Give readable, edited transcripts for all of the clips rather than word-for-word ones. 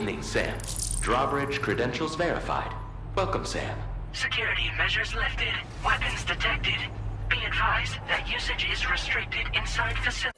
evening, Sam. Drawbridge credentials verified. Welcome, Sam. Security measures lifted. Weapons detected. Be advised that usage is restricted inside facility.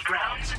Grounds.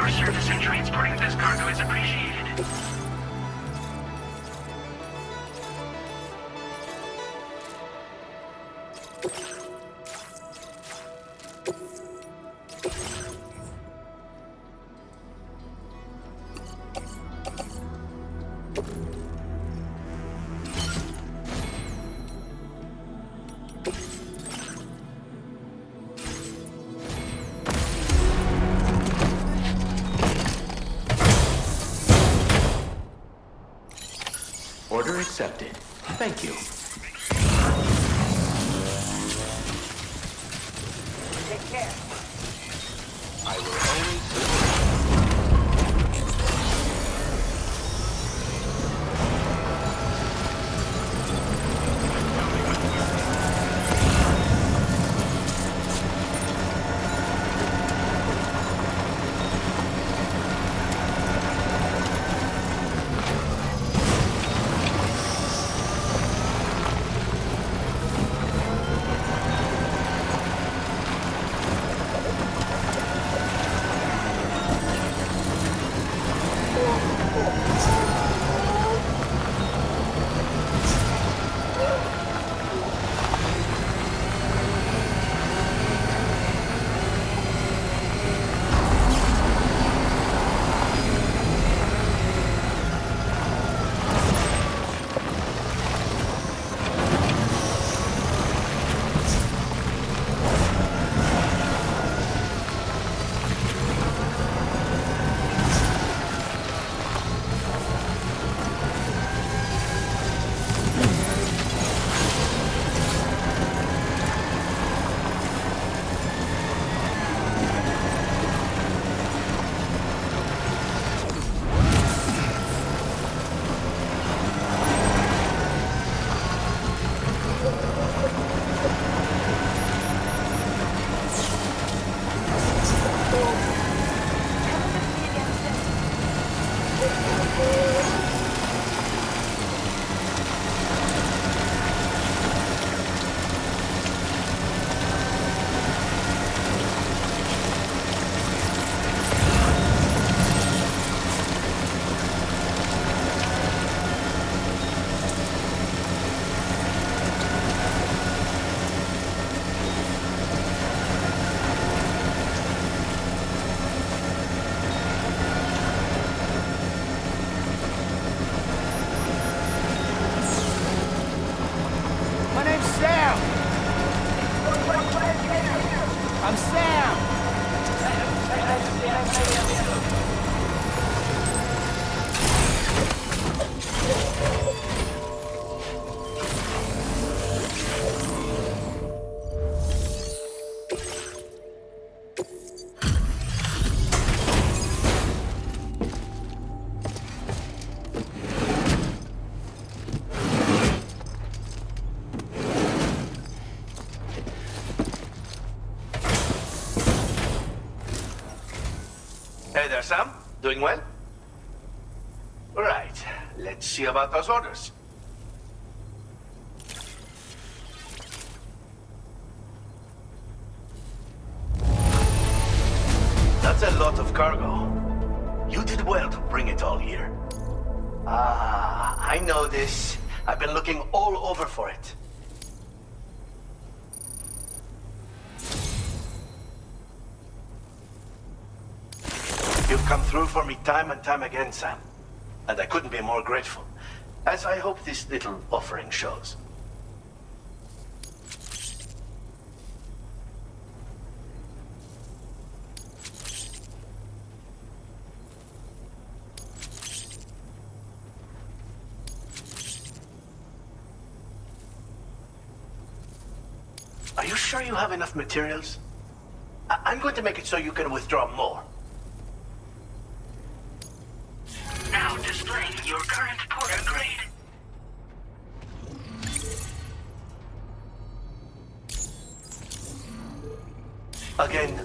Your service in transporting this cargo is appreciated. Order accepted. Thank you. Take care. I will always support. My name's Sam. I'm Sam. Hey there, Sam. Doing well? Right. Let's see about those orders. That's a lot of cargo. You did well to bring it all here. I know this. I've been looking all over for it. You've come through for me time and time again, Sam. And I couldn't be more grateful, as I hope this little offering shows. Are you sure you have enough materials? I'm going to make it so you can withdraw more. Now displaying your current porter grade. Again,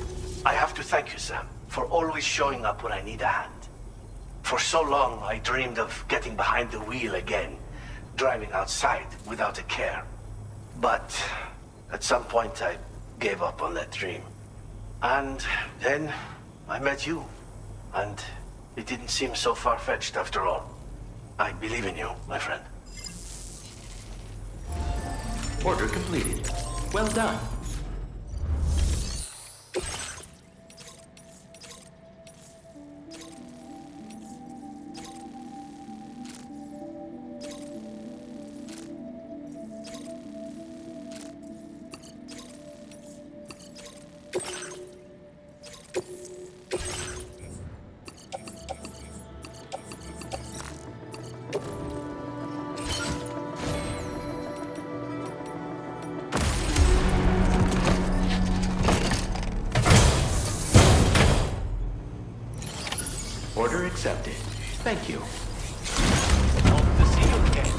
I have to thank you, Sam, for always showing up when I need a hand. For so long, I dreamed of getting behind the wheel again, driving outside without a care. But at some point, I gave up on that dream. And then I met you. And it didn't seem so far-fetched after all. I believe in you, my friend. Order completed. Well done. Order accepted. Thank you. Hope to see you again.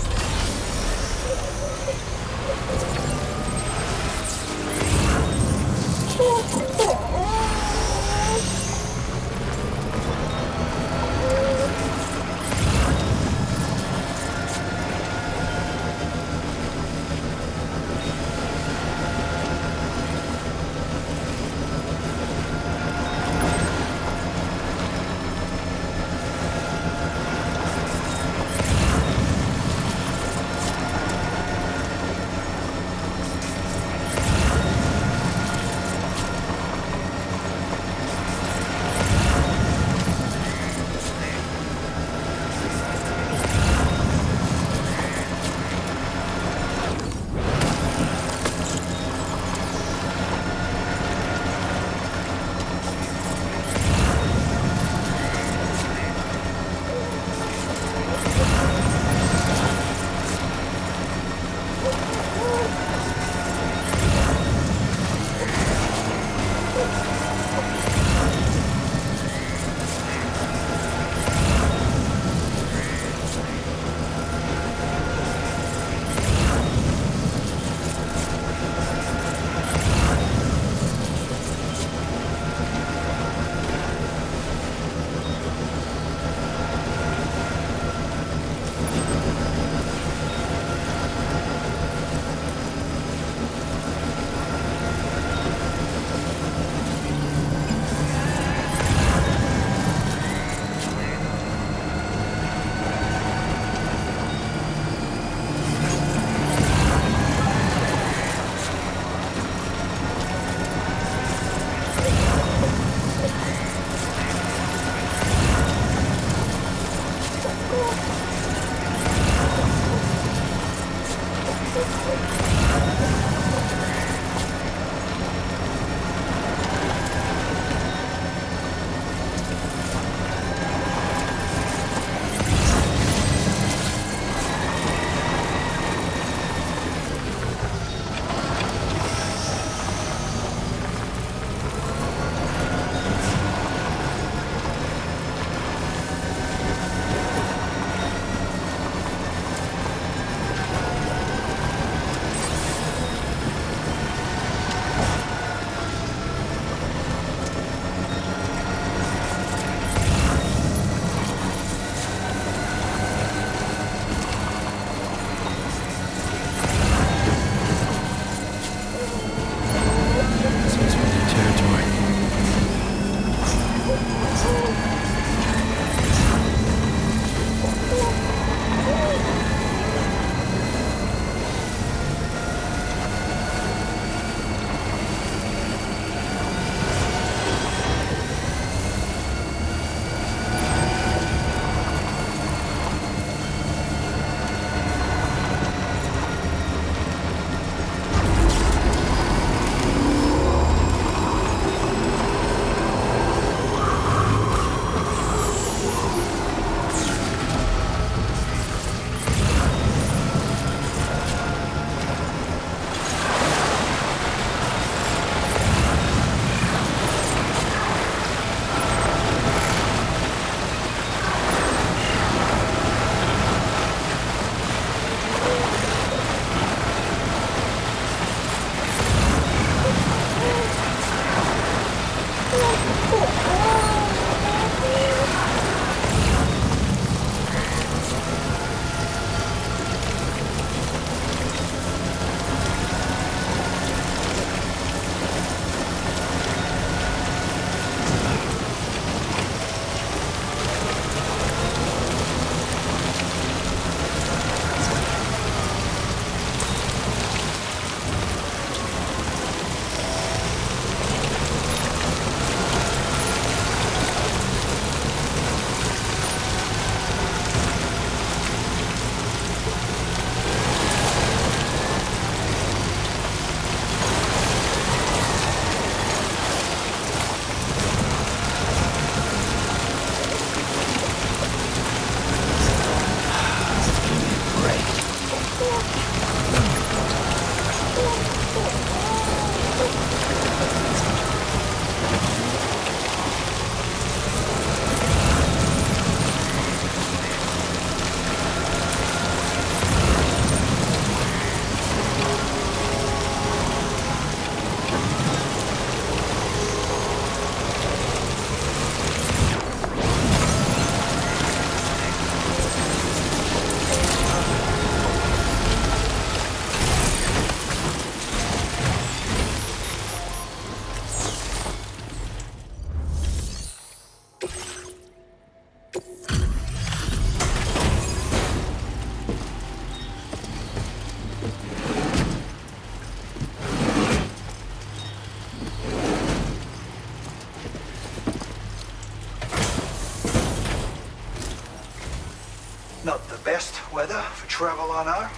Not the best weather for travel, I know.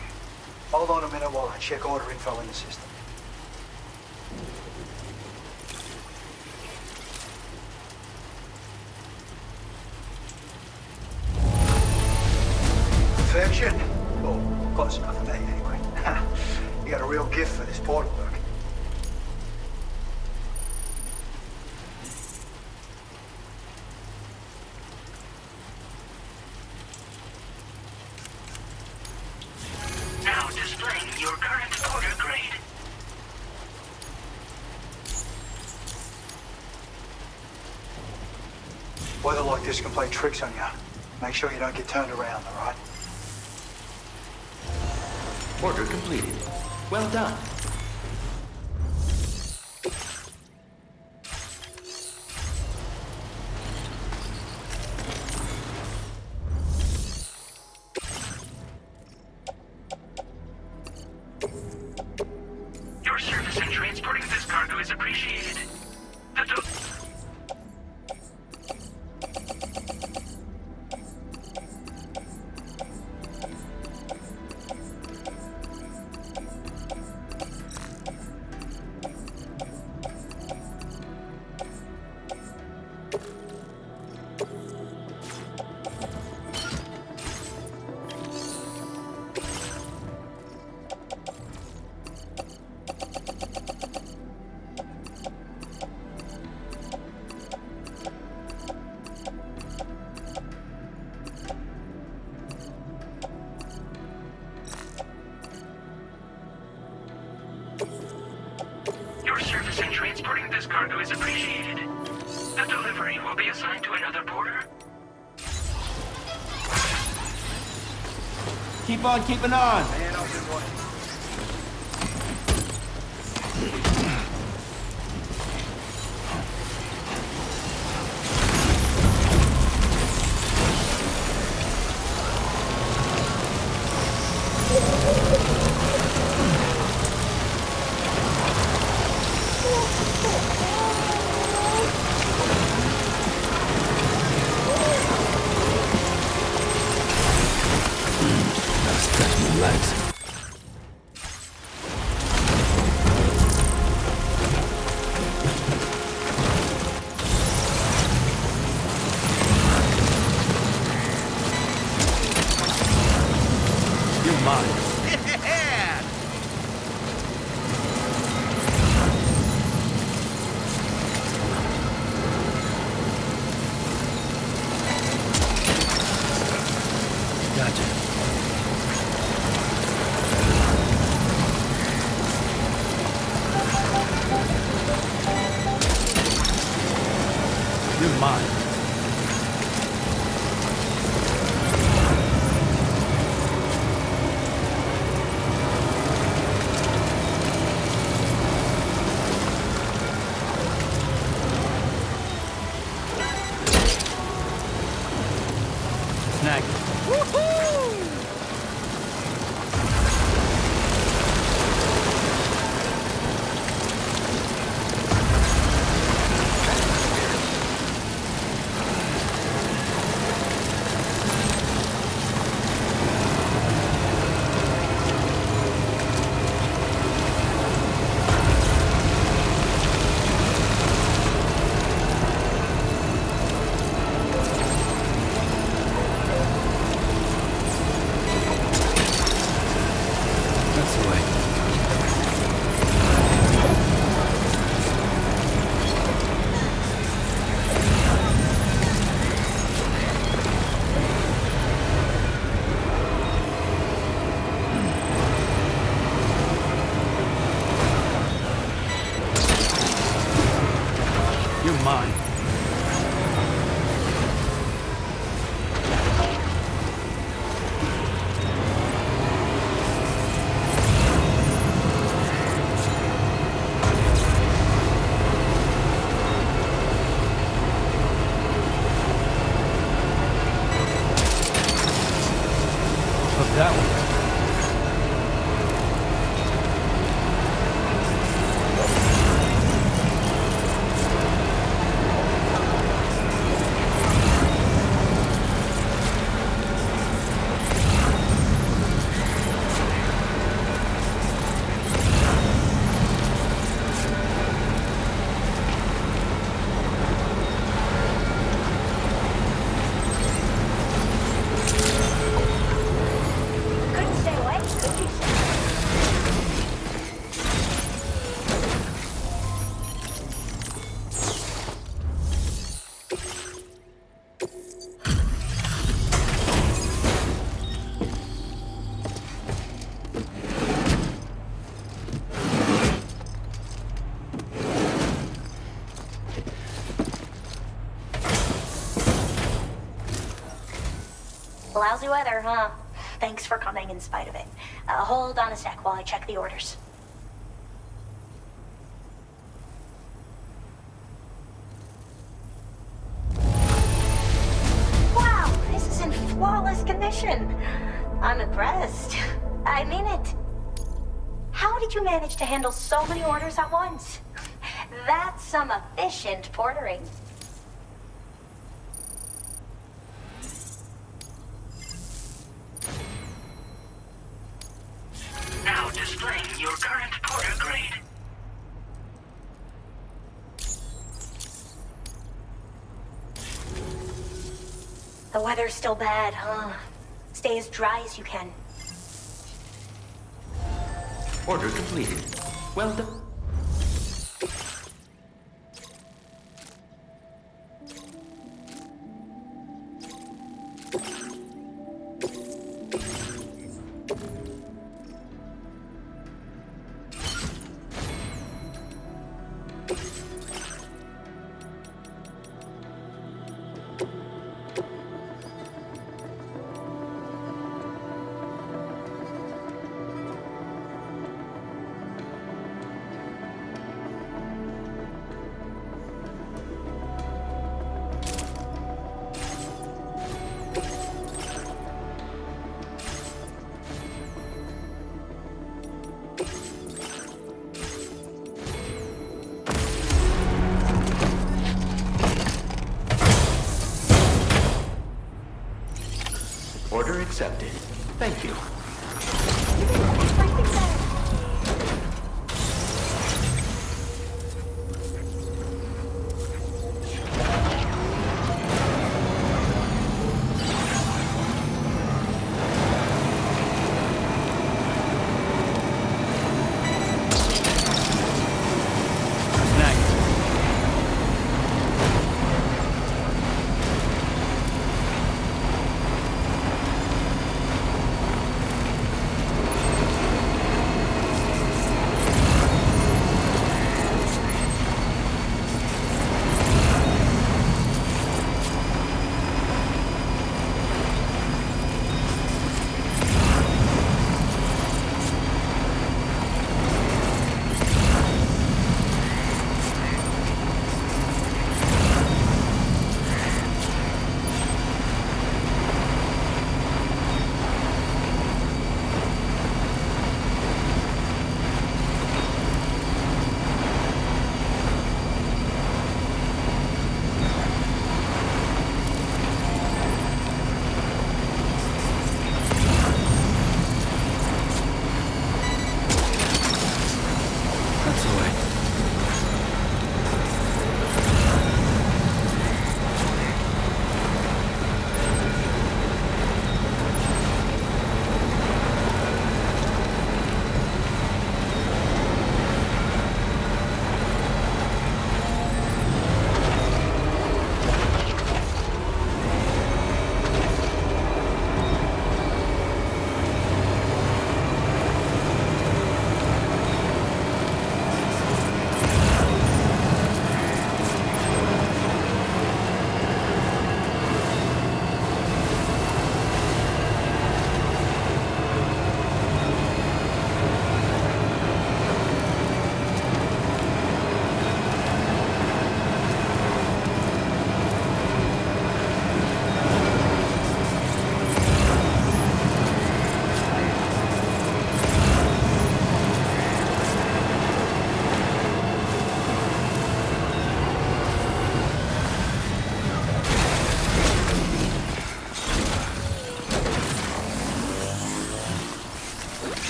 Hold on a minute while I check order info in the system. Perfection? Oh, close enough for me anyway. You got a real gift for this portal work. Now displaying your current porter grade. Weather like this can play tricks on you. Make sure you don't get turned around, all right? Order completed. Well done. Your service in transporting this cargo is appreciated. The Your service in transporting this cargo is appreciated. The delivery will be assigned to another porter. Keep on keeping on. Man, I'll do one. Legs. You're mine. Gotcha. You're mine. Snag it. That's the way. You're mine. Hook that one. Lousy weather, huh? Thanks for coming in spite of it. Hold on a sec while I check the orders. Wow, this is in flawless condition. I'm impressed. I mean it. How did you manage to handle so many orders at once? That's some efficient portering. Now displaying your current porter grade. The weather's still bad, huh? Stay as dry as you can. Order completed. Well done. Order accepted. Thank you.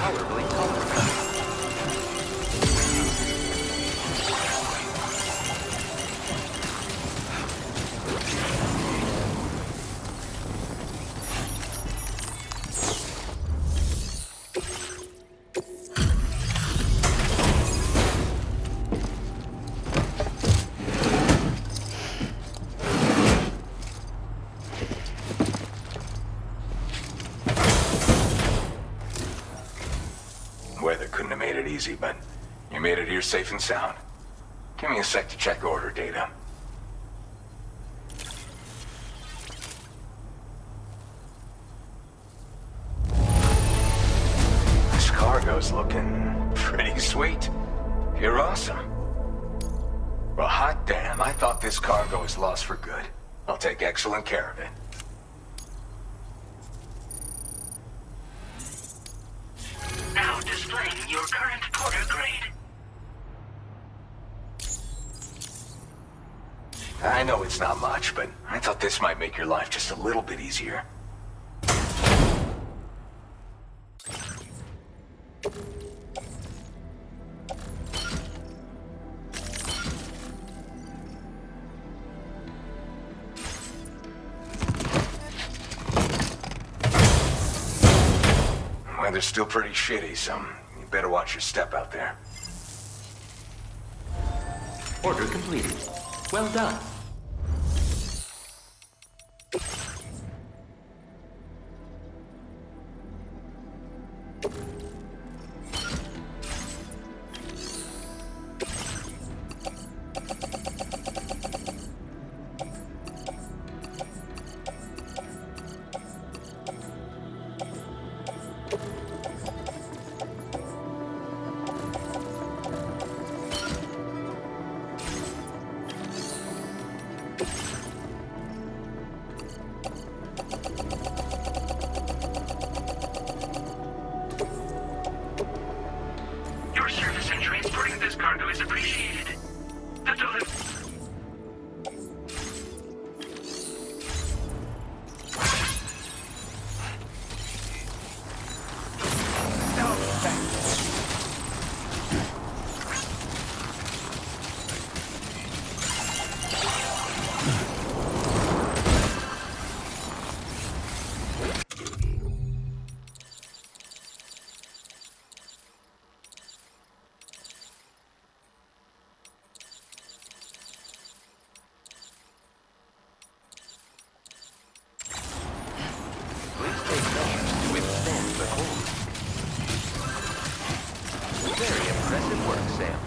intolerably cold. Weather couldn't have made it easy, but you made it here safe and sound. Give me a sec to check order data. This cargo's looking pretty sweet. You're awesome. Well, hot damn, I thought this cargo was lost for good. I'll take excellent care of it. Now displaying your current porter grade. I know it's not much, but I thought this might make your life just a little bit easier. Weather's still pretty shitty, so you better watch your step out there. Order completed. Well done. Your service in transporting this cargo is appreciated. The delivery. Please take measures to withstand the cold. Very impressive work, Sam.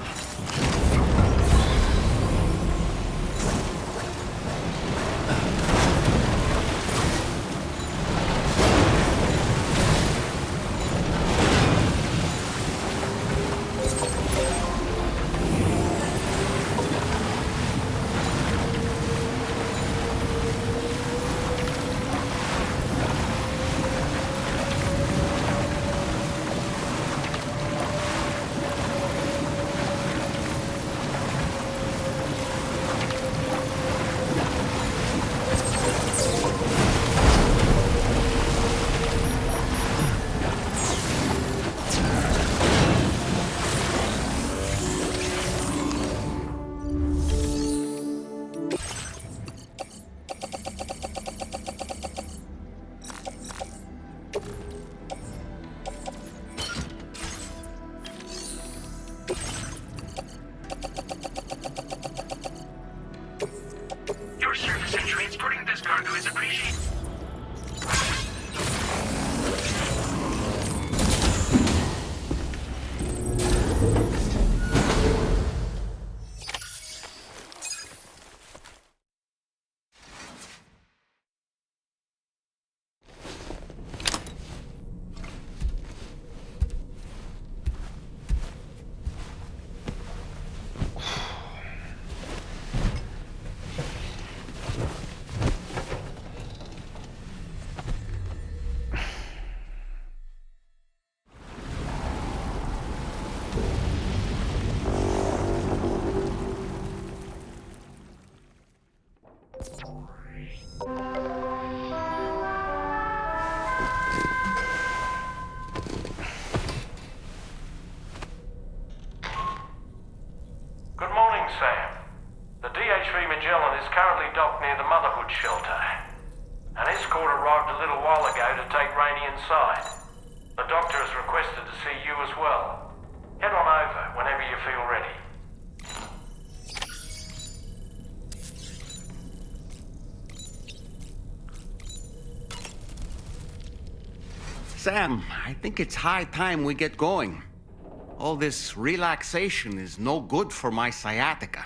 Rockwood shelter. An escort arrived a little while ago to take Rainey inside. The doctor has requested to see you as well. Head on over whenever you feel ready. Sam, I think it's high time we get going. All this relaxation is no good for my sciatica.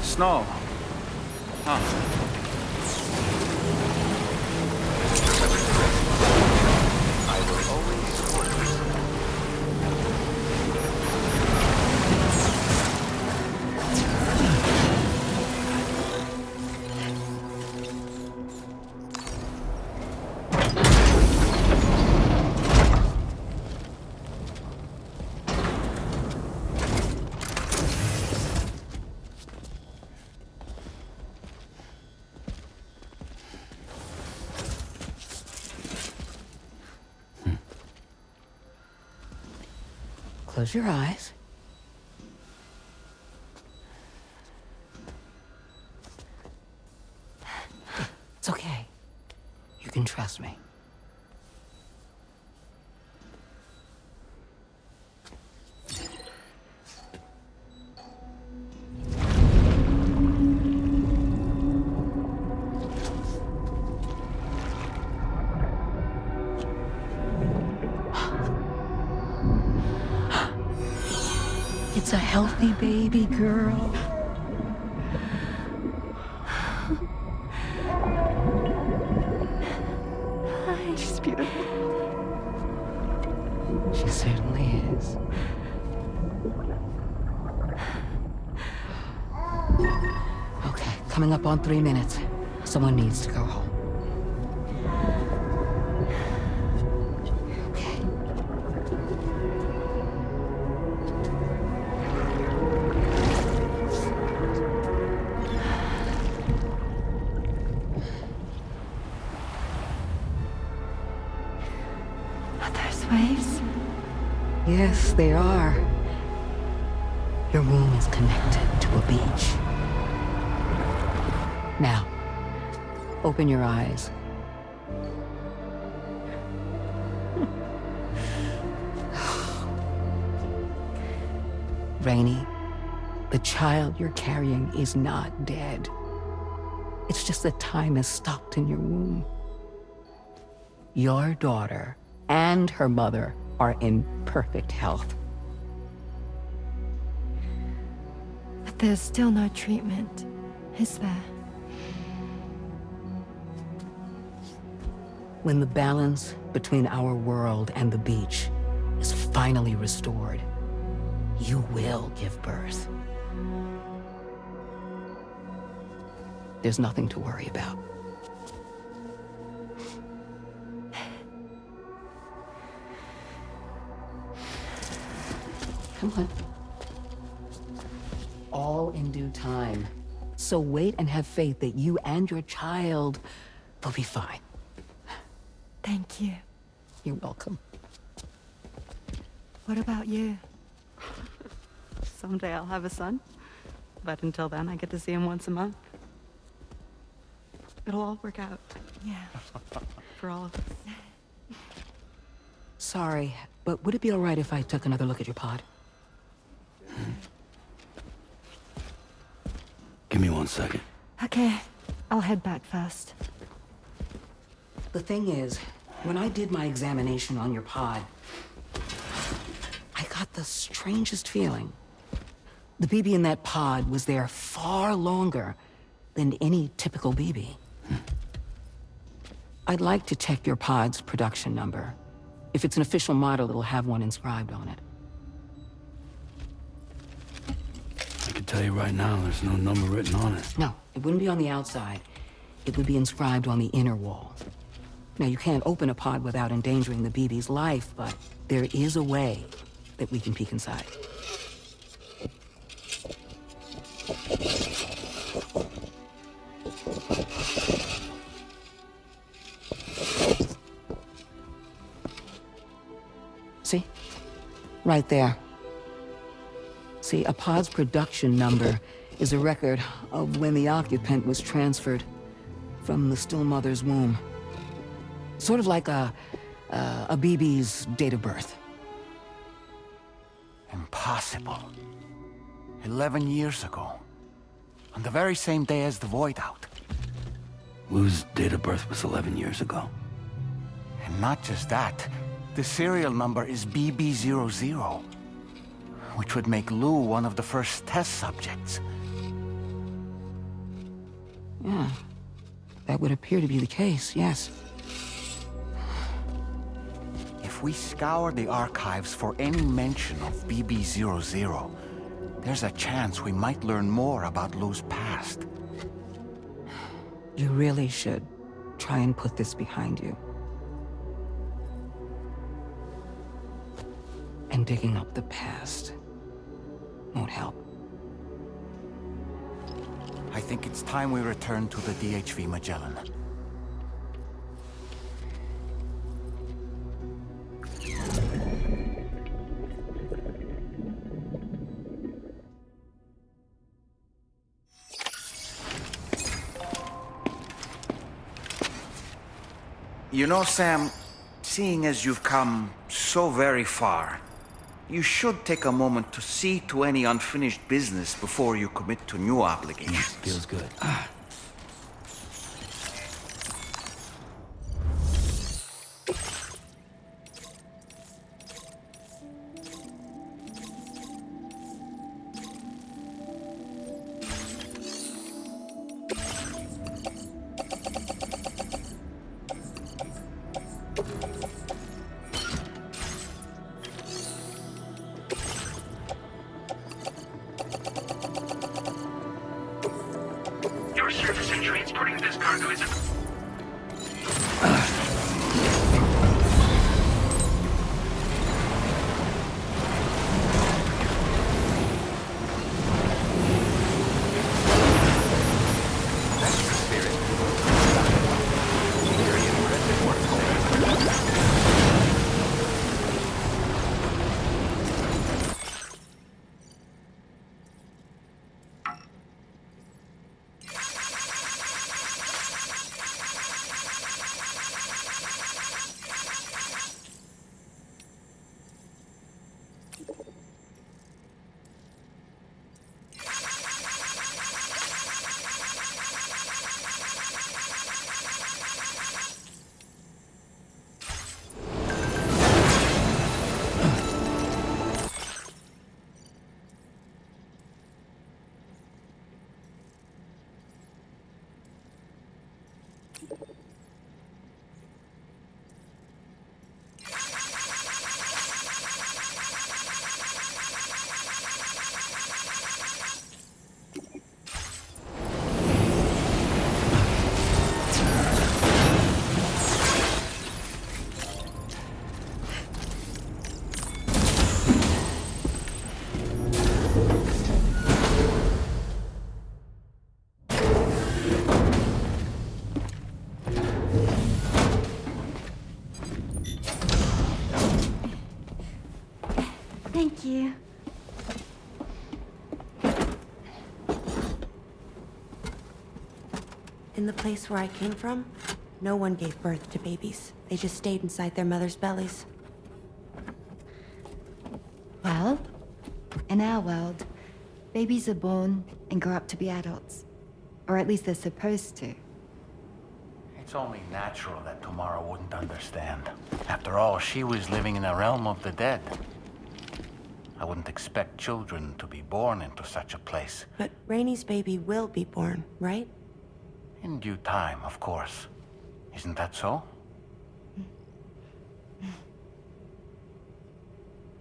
Snow. Huh. Close your eyes. It's okay. You can trust me. It's a healthy baby girl. She's beautiful. She certainly is. Okay, coming up on 3 minutes. Someone needs to go home. Way. Yes, they are. Your womb is connected to a beach. Now, open your eyes. Rainey, the child you're carrying is not dead. It's just that time has stopped in your womb. Your daughter and her mother are in perfect health. But there's still no treatment, is there? When the balance between our world and the beach is finally restored, you will give birth. There's nothing to worry about. Come on. All in due time. So wait and have faith that you and your child will be fine. Thank you. You're welcome. What about you? Someday I'll have a son. But until then, I get to see him once a month. It'll all work out. Yeah. For all of us. Sorry, but would it be all right if I took another look at your pod? Give me 1 second. Okay, I'll head back first. The thing is, when I did my examination on your pod, I got the strangest feeling. The BB in that pod was there far longer than any typical BB. I'd like to check your pod's production number. If it's an official model, it'll have one inscribed on it. I can tell you right now, there's no number written on it. No, it wouldn't be on the outside. It would be inscribed on the inner wall. Now, you can't open a pod without endangering the BB's life, but there is a way that we can peek inside. See? Right there. See, a pod's production number is a record of when the occupant was transferred from the still mother's womb. Sort of like a BB's date of birth. Impossible. 11 years ago. On the very same day as the Void Out. Lou's date of birth was 11 years ago. And not just that, the serial number is BB00, which would make Lou one of the first test subjects. Yeah, that would appear to be the case, yes. If we scour the archives for any mention of BB00, there's a chance we might learn more about Lou's past. You really should try and put this behind you. And digging up the past won't help. I think it's time we return to the DHV Magellan. You know, Sam, seeing as you've come so very far, you should take a moment to see to any unfinished business before you commit to new obligations. Feels good. Your service in transporting this cargo is Thank you. In the place where I came from, no one gave birth to babies. They just stayed inside their mother's bellies. Well, in our world, babies are born and grow up to be adults. Or at least they're supposed to. It's only natural that Tamara wouldn't understand. After all, she was living in a realm of the dead. I wouldn't expect children to be born into such a place. But Rainey's baby will be born, right? In due time, of course. Isn't that so?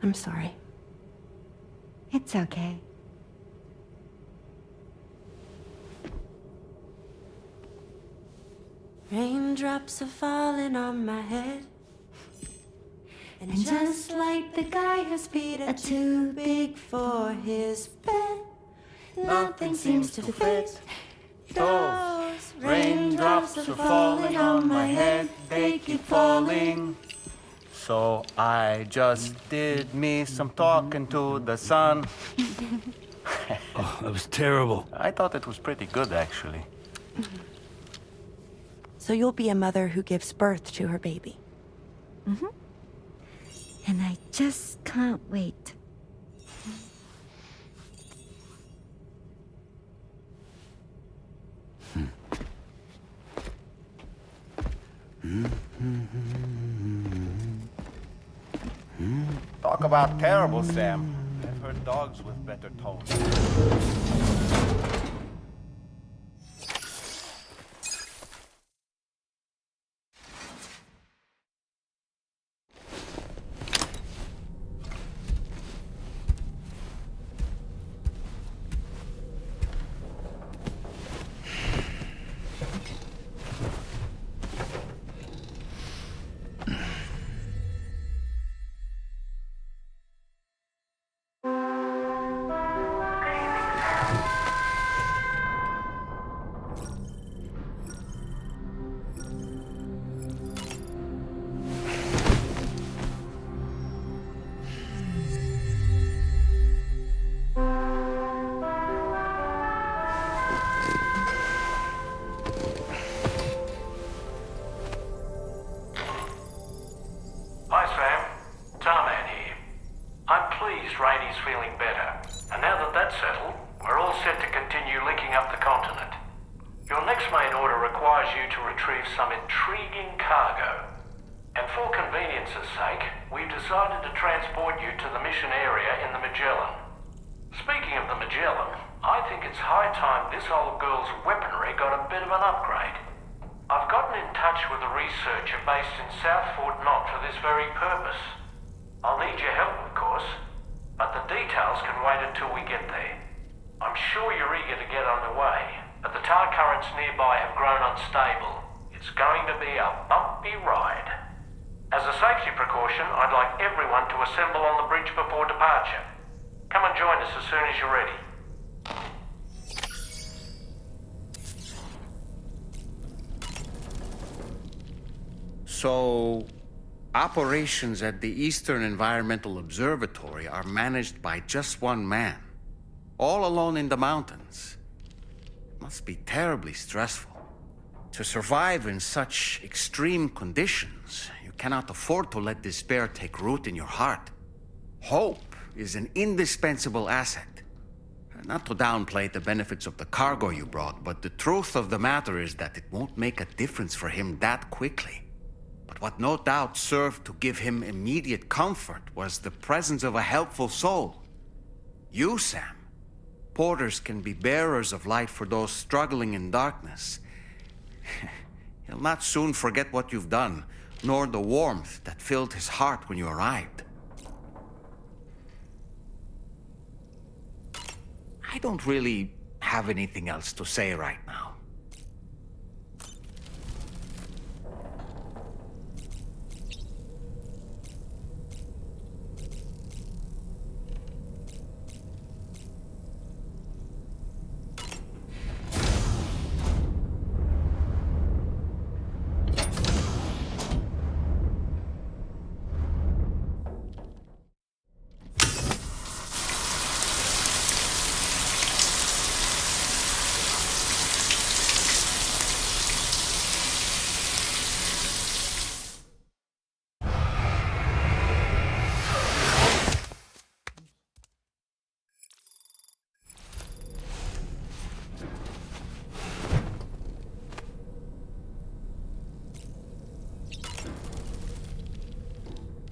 I'm sorry. It's okay. Raindrops are falling on my head. And just like the guy whose feet are too big for his bed, nothing seems to fit. Those raindrops are falling on my head, they keep falling. So I just did me some talking to the sun. Oh, that was terrible. I thought it was pretty good, actually. So you'll be a mother who gives birth to her baby. Mm-hmm. And I just can't wait. Talk about terrible, Sam. I've heard dogs with better tones. Hi, Sam. Tarman here. I'm pleased Rainey's feeling better. And now that that's settled, we're all set to continue linking up the continent. Your next main order requires you to retrieve some intriguing cargo. And for convenience's sake, we've decided to transport you to the mission area in the Magellan. Speaking of the Magellan, I think it's high time this old girl's weaponry got a bit of an upgrade. I've gotten in touch with a researcher based in South Fort Knott for this very purpose. I'll need your help, of course, but the details can wait until we get there. I'm sure you're eager to get underway, but the tide currents nearby have grown unstable. It's going to be a bumpy ride. As a safety precaution, I'd like everyone to assemble on the bridge before departure. Come and join us as soon as you're ready. So, operations at the Eastern Environmental Observatory are managed by just one man, all alone in the mountains. It must be terribly stressful. To survive in such extreme conditions, you cannot afford to let despair take root in your heart. Hope is an indispensable asset. Not to downplay the benefits of the cargo you brought, but the truth of the matter is that it won't make a difference for him that quickly. But what no doubt served to give him immediate comfort was the presence of a helpful soul. You, Sam. Porters can be bearers of light for those struggling in darkness. He'll not soon forget what you've done, nor the warmth that filled his heart when you arrived. I don't really have anything else to say right now.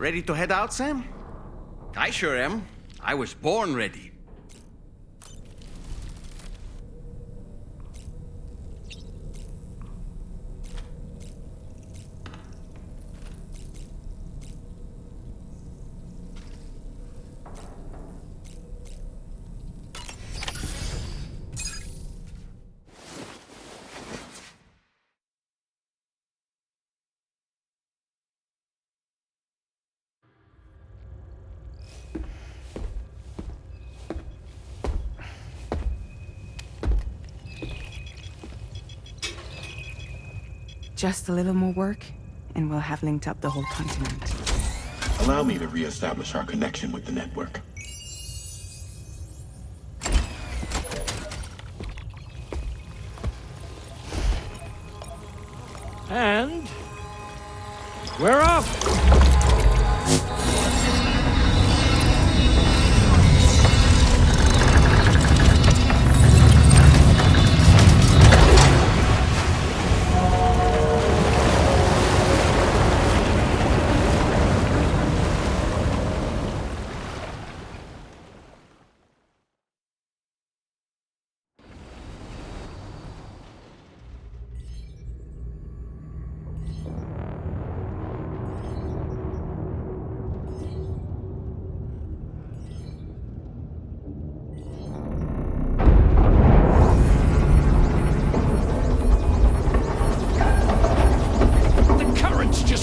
Ready to head out, Sam? I sure am. I was born ready. Just a little more work, and we'll have linked up the whole continent. Allow me to reestablish our connection with the network. And we're off!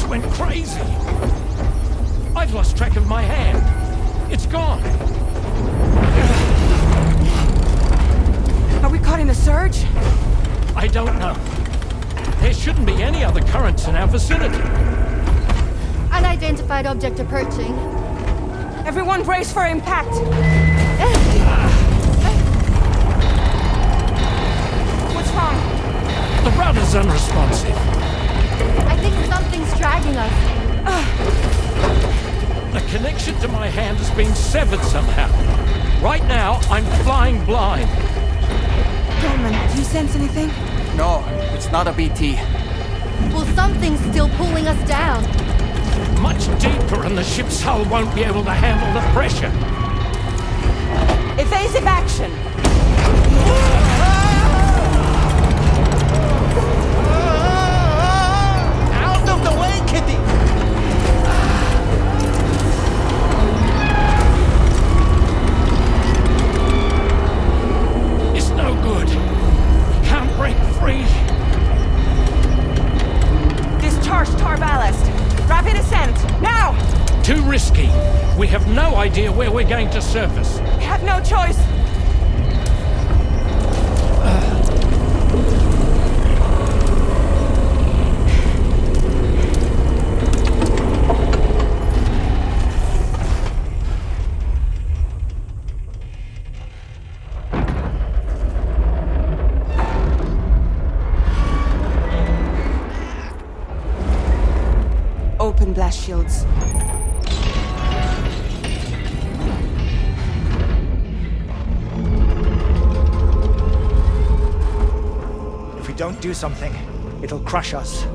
Went crazy. I've lost track of my hand. It's gone. Are we caught in a surge? I don't know. There shouldn't be any other currents in our vicinity. Unidentified object approaching. Everyone brace for impact. What's wrong? The rudder's unresponsive. I think something's dragging us. The connection to my hand has been severed somehow. Right now, I'm flying blind. Dolman, do you sense anything? No, it's not a BT. Well, something's still pulling us down. Much deeper, and the ship's hull won't be able to handle the pressure. Evasive action! Out of the way, Kitty! It's no good. Can't break free. Discharge tar ballast. Rapid ascent, now! Too risky. We have no idea where we're going to surface. We have no choice. Open blast shields. If we don't do something, it'll crush us.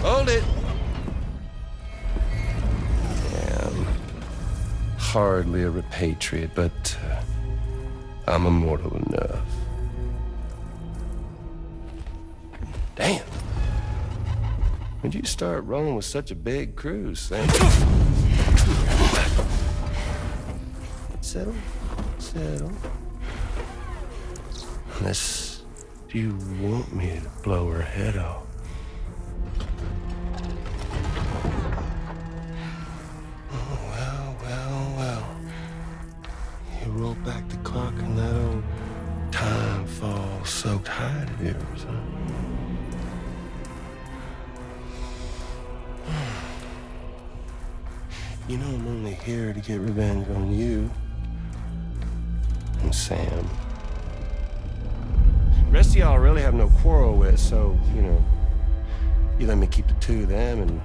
Hold it! Damn. Hardly a repatriate, but I'm immortal enough. Damn. When'd you start rolling with such a big crew, Sam? Settle. Settle. Unless you want me to blow her head off. You roll back the clock in that old time-fall soaked hide of yours, huh? You know I'm only here to get revenge on you and Sam. The rest of y'all really have no quarrel with, so, you know, you let me keep the two of them and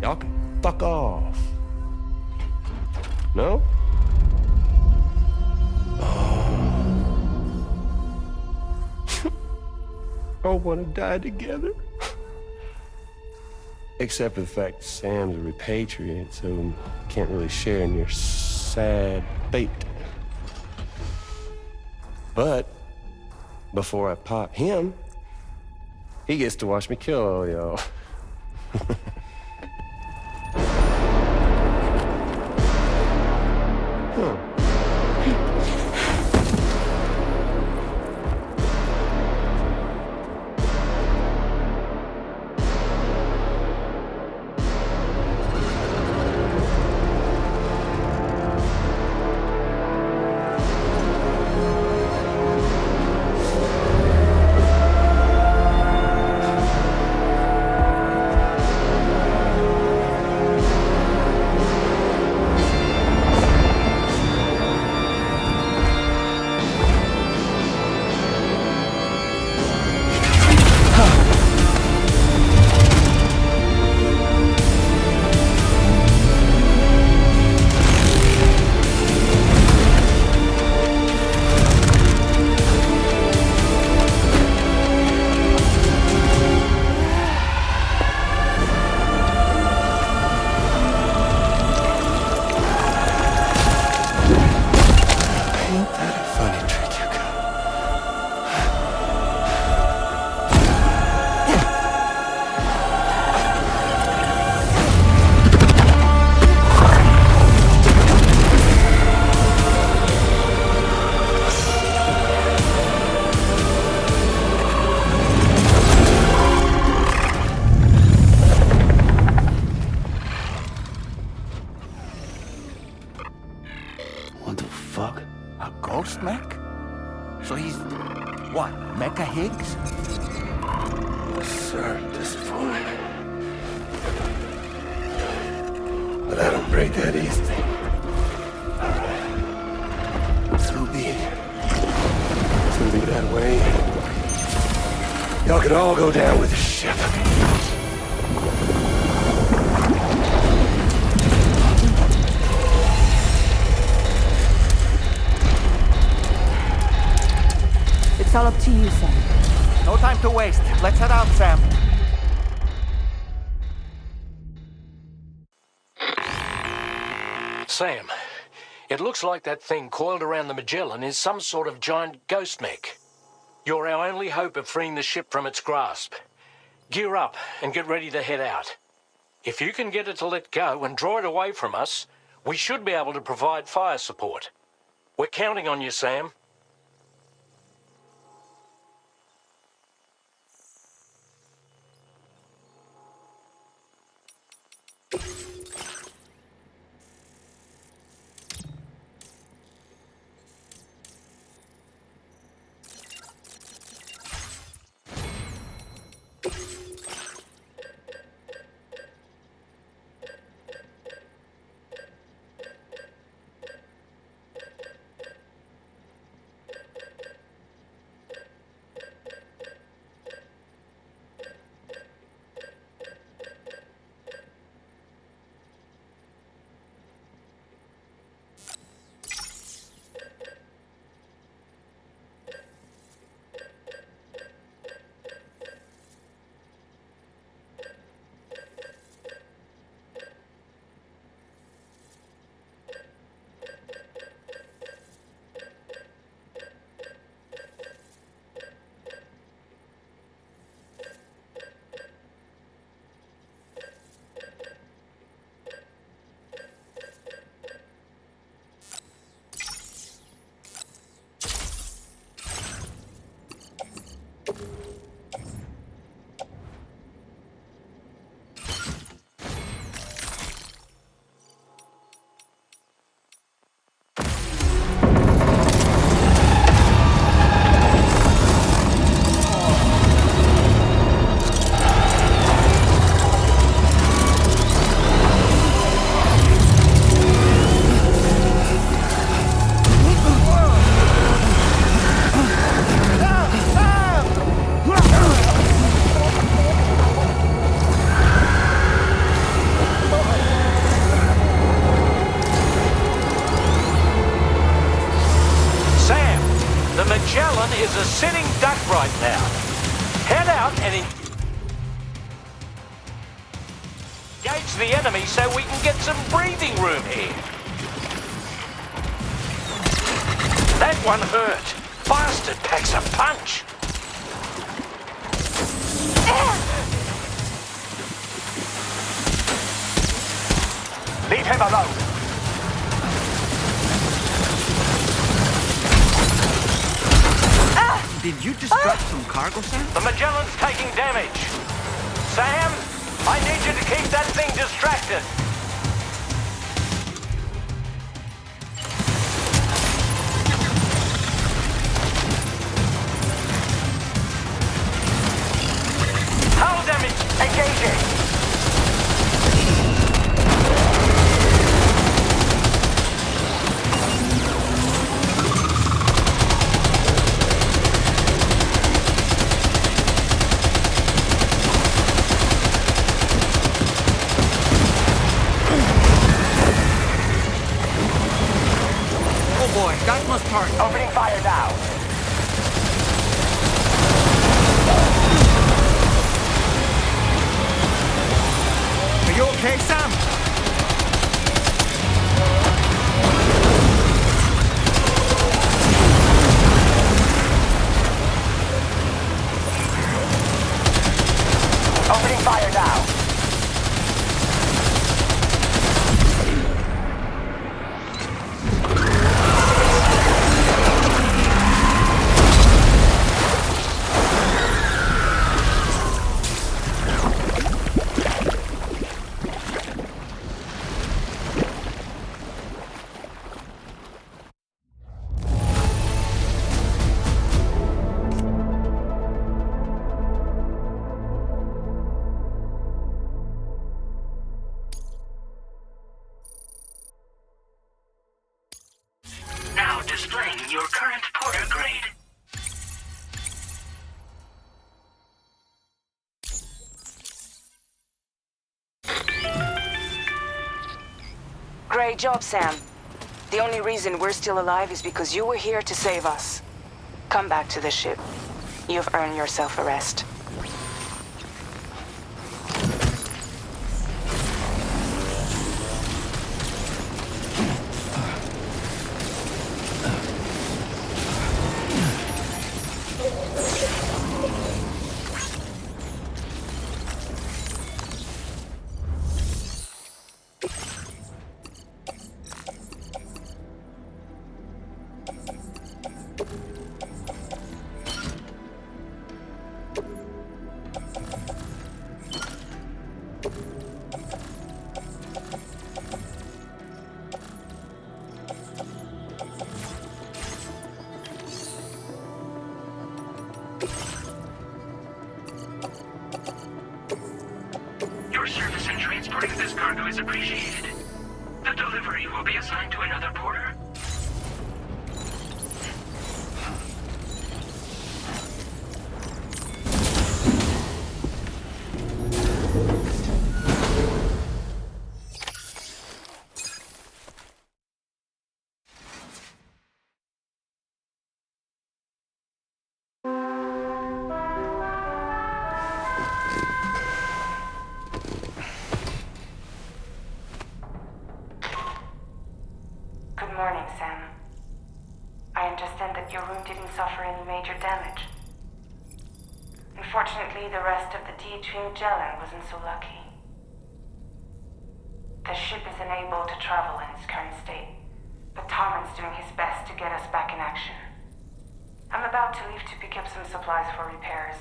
y'all can fuck off. No? All want to die together. Except for the fact that Sam's a repatriate, so can't really share in your sad fate. But before I pop him, he gets to watch me kill all y'all. What the fuck? A ghost mech? So he's... what, Mecha Higgs? Sir, disappointed. But I don't break that easy. So be it. It's gonna be that way. Y'all could all go down with the ship. It's all up to you, Sam. No time to waste. Let's head out, Sam. Sam, it looks like that thing coiled around the Magellan is some sort of giant ghost mech. You're our only hope of freeing the ship from its grasp. Gear up and get ready to head out. If you can get it to let go and draw it away from us, we should be able to provide fire support. We're counting on you, Sam. Magellan is a sitting duck right now. Head out and engage the enemy so we can get some breathing room here. That one hurt. Bastard packs a punch. Leave him alone. Did you just drop some cargo, Sam? The Magellan's taking damage. Sam, I need you to keep that thing distracted. Hull damage. Engaging. That must hurt. Opening fire now. Are you okay, Sam? Opening fire now. Now displaying your current porter grade. Great job, Sam. The only reason we're still alive is because you were here to save us. Come back to the ship. You've earned yourself a rest. Your service in transporting this cargo is appreciated. The delivery will be assigned to another porter. Good morning, Sam. I understand that your room didn't suffer any major damage. Unfortunately, the rest of the DH Magellan wasn't so lucky. The ship is unable to travel in its current state, but Tarman's doing his best to get us back in action. I'm about to leave to pick up some supplies for repairs.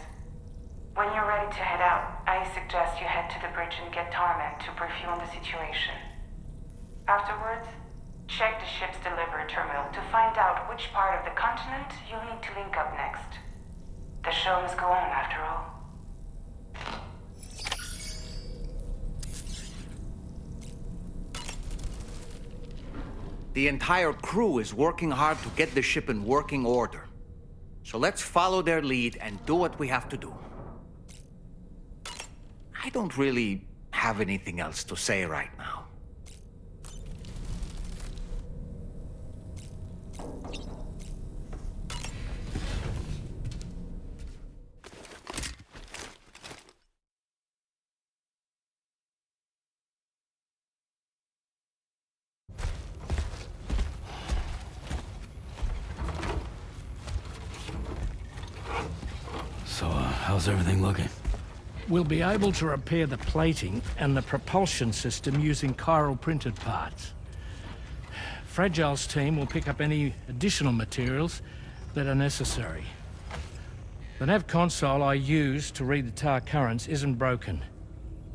When you're ready to head out, I suggest you head to the bridge and get Tarman to brief you on the situation. Afterwards, check the ship's delivery terminal to find out which part of the continent you'll need to link up next. The show must go on, after all. The entire crew is working hard to get the ship in working order. So let's follow their lead and do what we have to do. I don't really have anything else to say right now. So, how's everything looking? We'll be able to repair the plating and the propulsion system using chiral printed parts. Fragile's team will pick up any additional materials that are necessary. The nav console I use to read the tower currents isn't broken.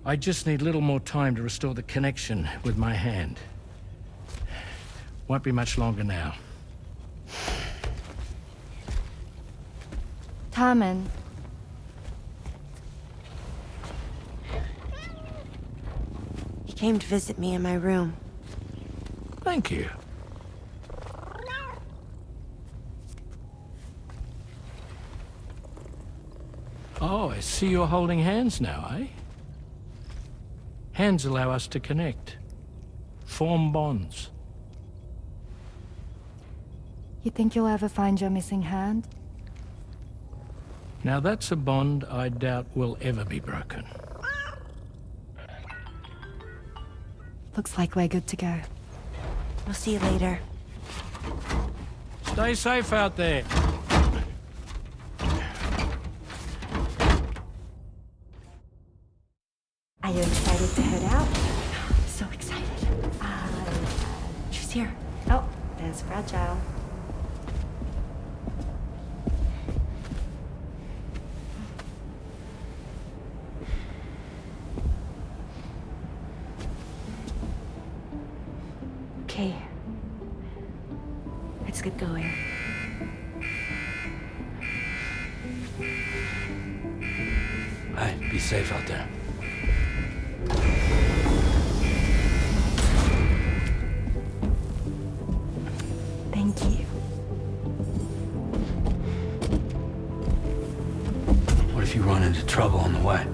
I just need a little more time to restore the connection with my hand. Won't be much longer now. Tarman. He came to visit me in my room. Thank you. Oh, I see you're holding hands now, eh? Hands allow us to connect. Form bonds. You think you'll ever find your missing hand? Now that's a bond I doubt will ever be broken. Looks like we're good to go. We'll see you later. Stay safe out there. Are you excited to head out? So excited. She's here. Oh, there's Fragile. Okay. Let's get going. Hey, be safe out there. Thank you. What if you run into trouble on the way?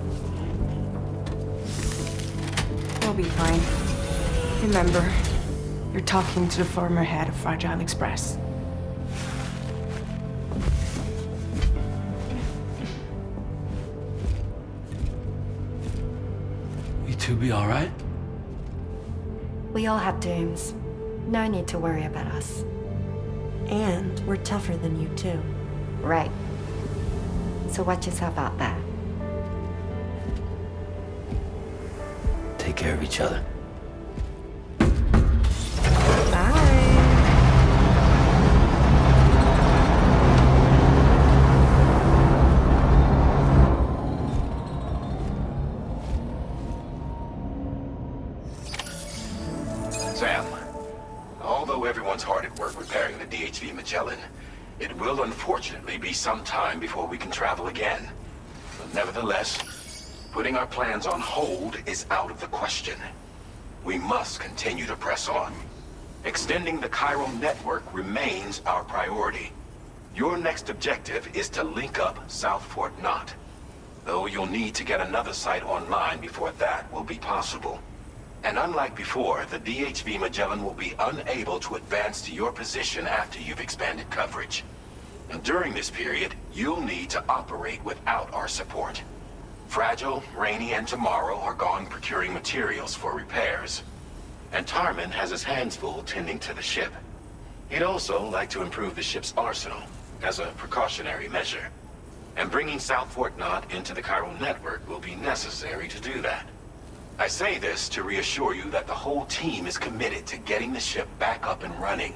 We'll be fine. Remember, you're talking to the former head of Fragile Express. You two be all right? We all have dooms. No need to worry about us. And we're tougher than you, too. Right. So watch yourself out there. Take care of each other. Sam, although everyone's hard at work repairing the DHV Magellan, it will unfortunately be some time before we can travel again. But nevertheless, putting our plans on hold is out of the question. We must continue to press on. Extending the chiral network remains our priority. Your next objective is to link up South Fort Knot. Though you'll need to get another site online before that will be possible. And unlike before, the DHV Magellan will be unable to advance to your position after you've expanded coverage. And during this period, you'll need to operate without our support. Fragile, Rainy, and Tomorrow are gone procuring materials for repairs. And Tarman has his hands full tending to the ship. He'd also like to improve the ship's arsenal, as a precautionary measure. And bringing South Fort Knot into the chiral network will be necessary to do that. I say this to reassure you that the whole team is committed to getting the ship back up and running,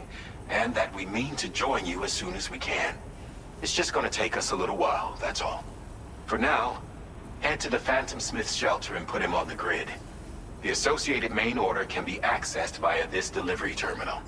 and that we mean to join you as soon as we can. It's just gonna take us a little while, that's all. For now, head to the Phantom Smith's shelter and put him on the grid. The associated main order can be accessed via this delivery terminal.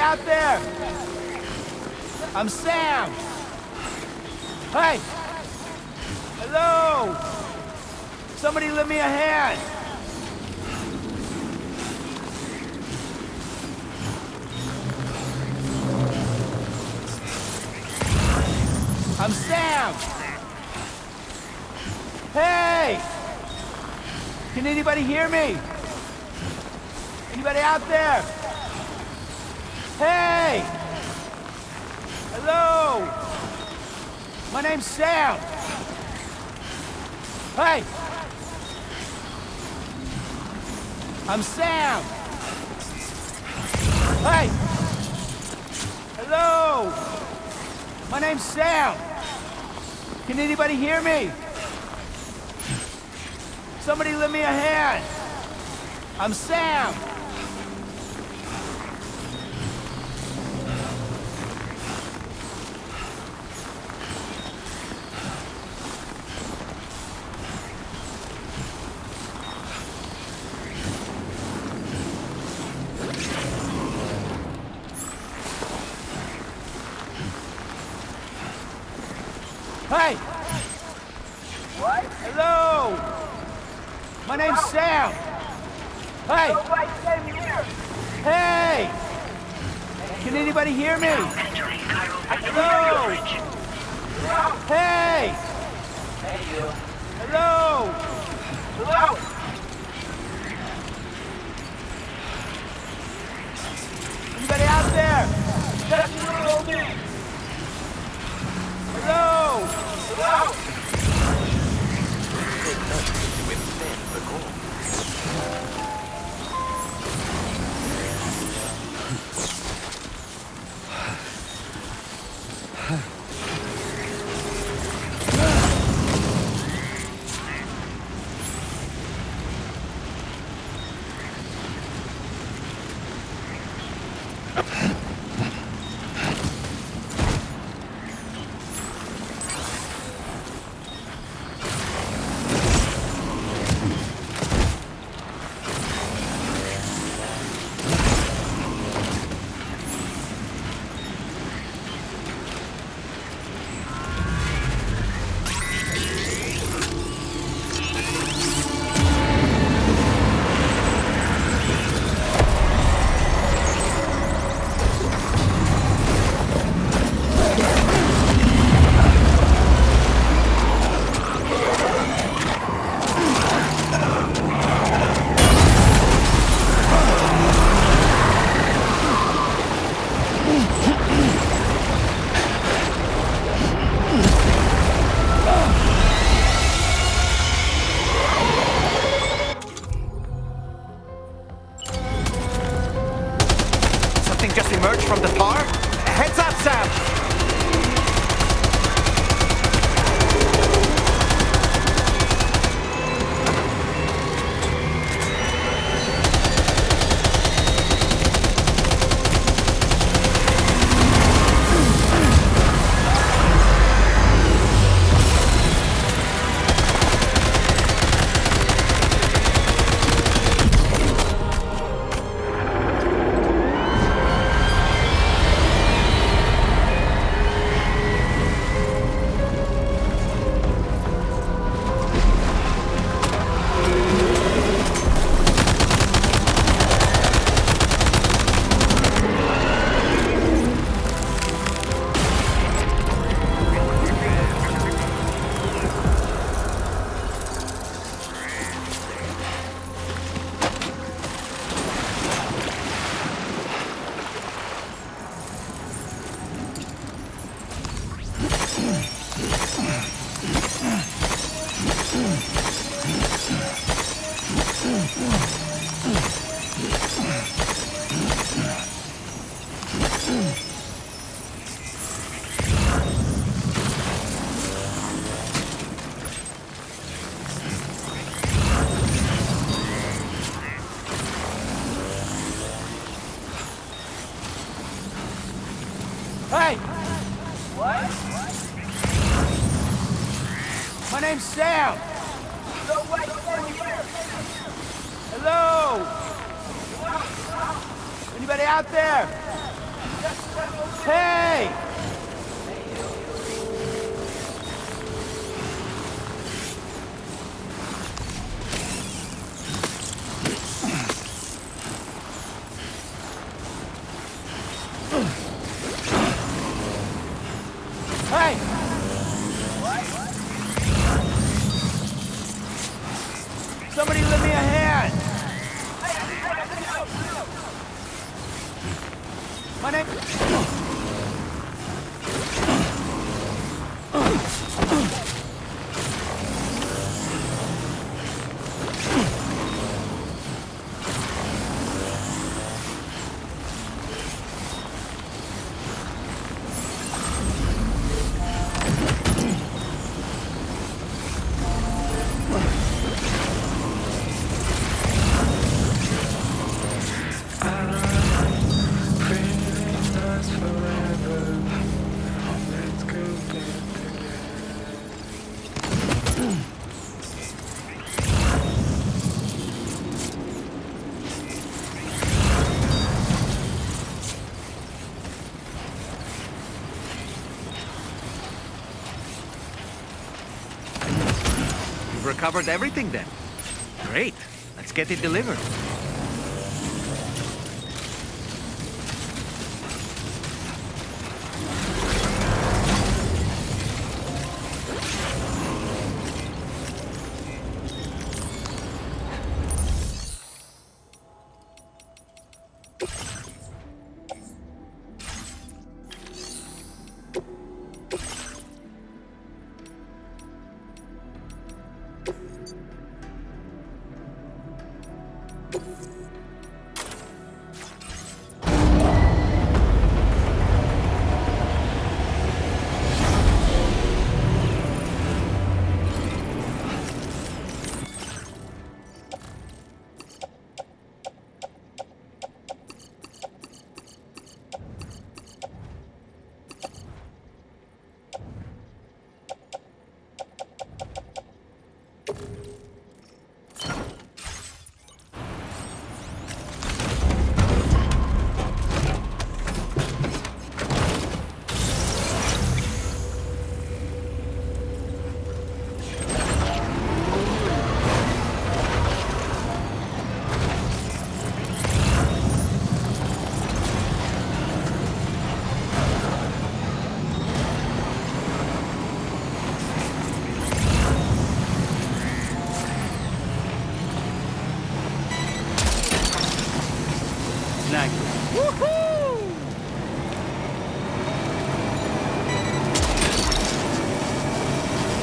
out there? I'm Sam. Hey! Hello! Somebody lend me a hand! I'm Sam! Hey! Can anybody hear me? Anybody out there? Hey! Hello! My name's Sam! Hey! I'm Sam! Hey! Hello! My name's Sam! Can anybody hear me? Somebody lend me a hand! I'm Sam! Hey! What? Hello! My name's Sam! Hey! Hey! Can anybody hear me? Hello! Hey! Hello! Hello! Anybody out there? Hello! Hello! Something just emerged from the tar? Heads up, Sam! Hey! What? My name's Sam! Hello! Anybody out there? Hey! Hey! Somebody lend me a hand! My name... You've recovered everything then. Great. Let's get it delivered.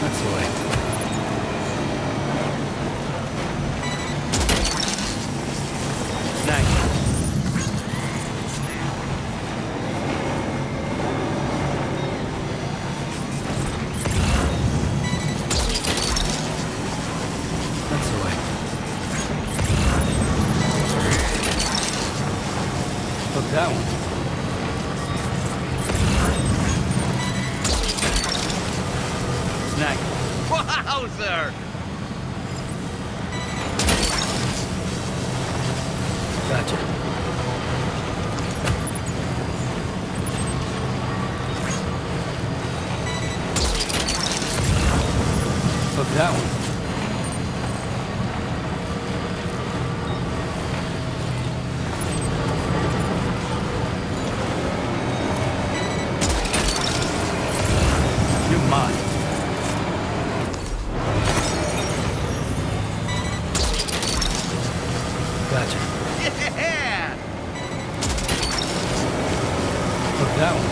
That's the way. That's the way. Look, that one. Snack. Wowzer! Gotcha. Look, that one. You're mine. Gotcha. Yeah! Look, that one.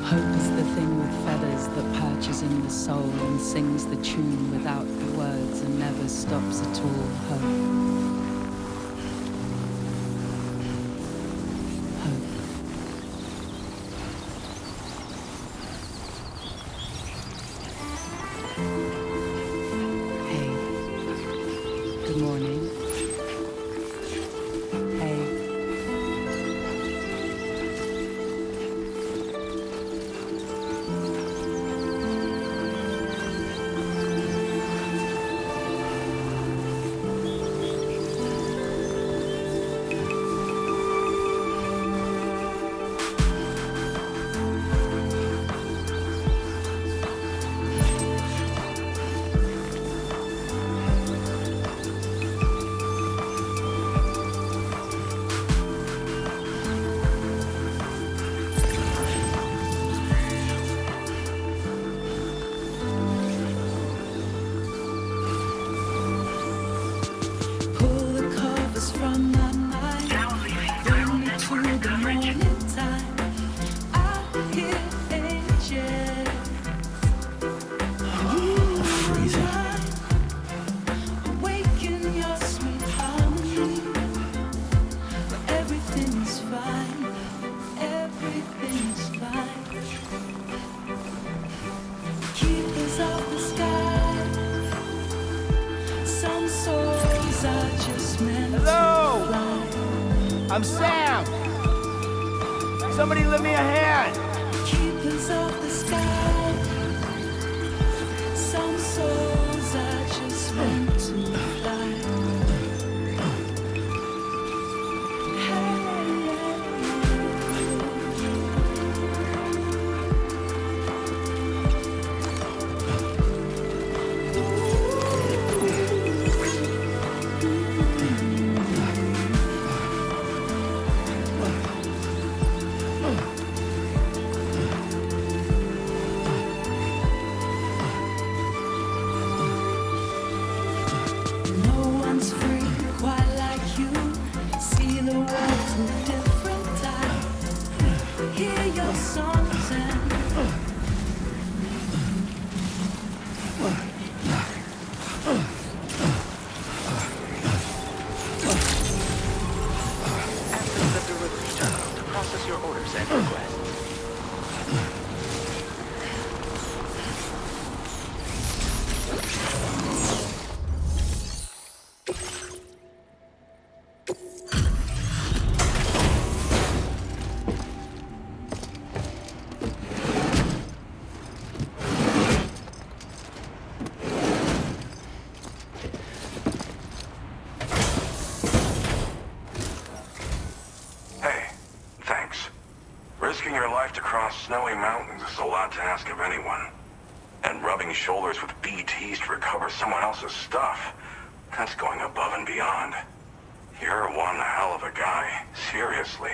Hope is the thing with feathers that perches in the soul and sings the tune without the words and never stops at all. Hope. Good morning. Hey. From my mind, bring me to the morning time. I hear angels. Freezing. Awaken your sweet harmony. Everything's fine. Everything's fine. Keepers of the sky. Some souls are just meant to fly. I'm Sam! Somebody lend me a hand! Keepers of the sky. Some souls are just meant to fly. No one's free quite like you. See the world through different eyes. Hear your songs and Access the delivery terminal to process your orders and requests. Hey, thanks. Risking your life to cross snowy mountains is a lot to ask of anyone. And rubbing shoulders with BTs to recover someone else's stuff, that's going above and beyond. You're one hell of a guy, seriously.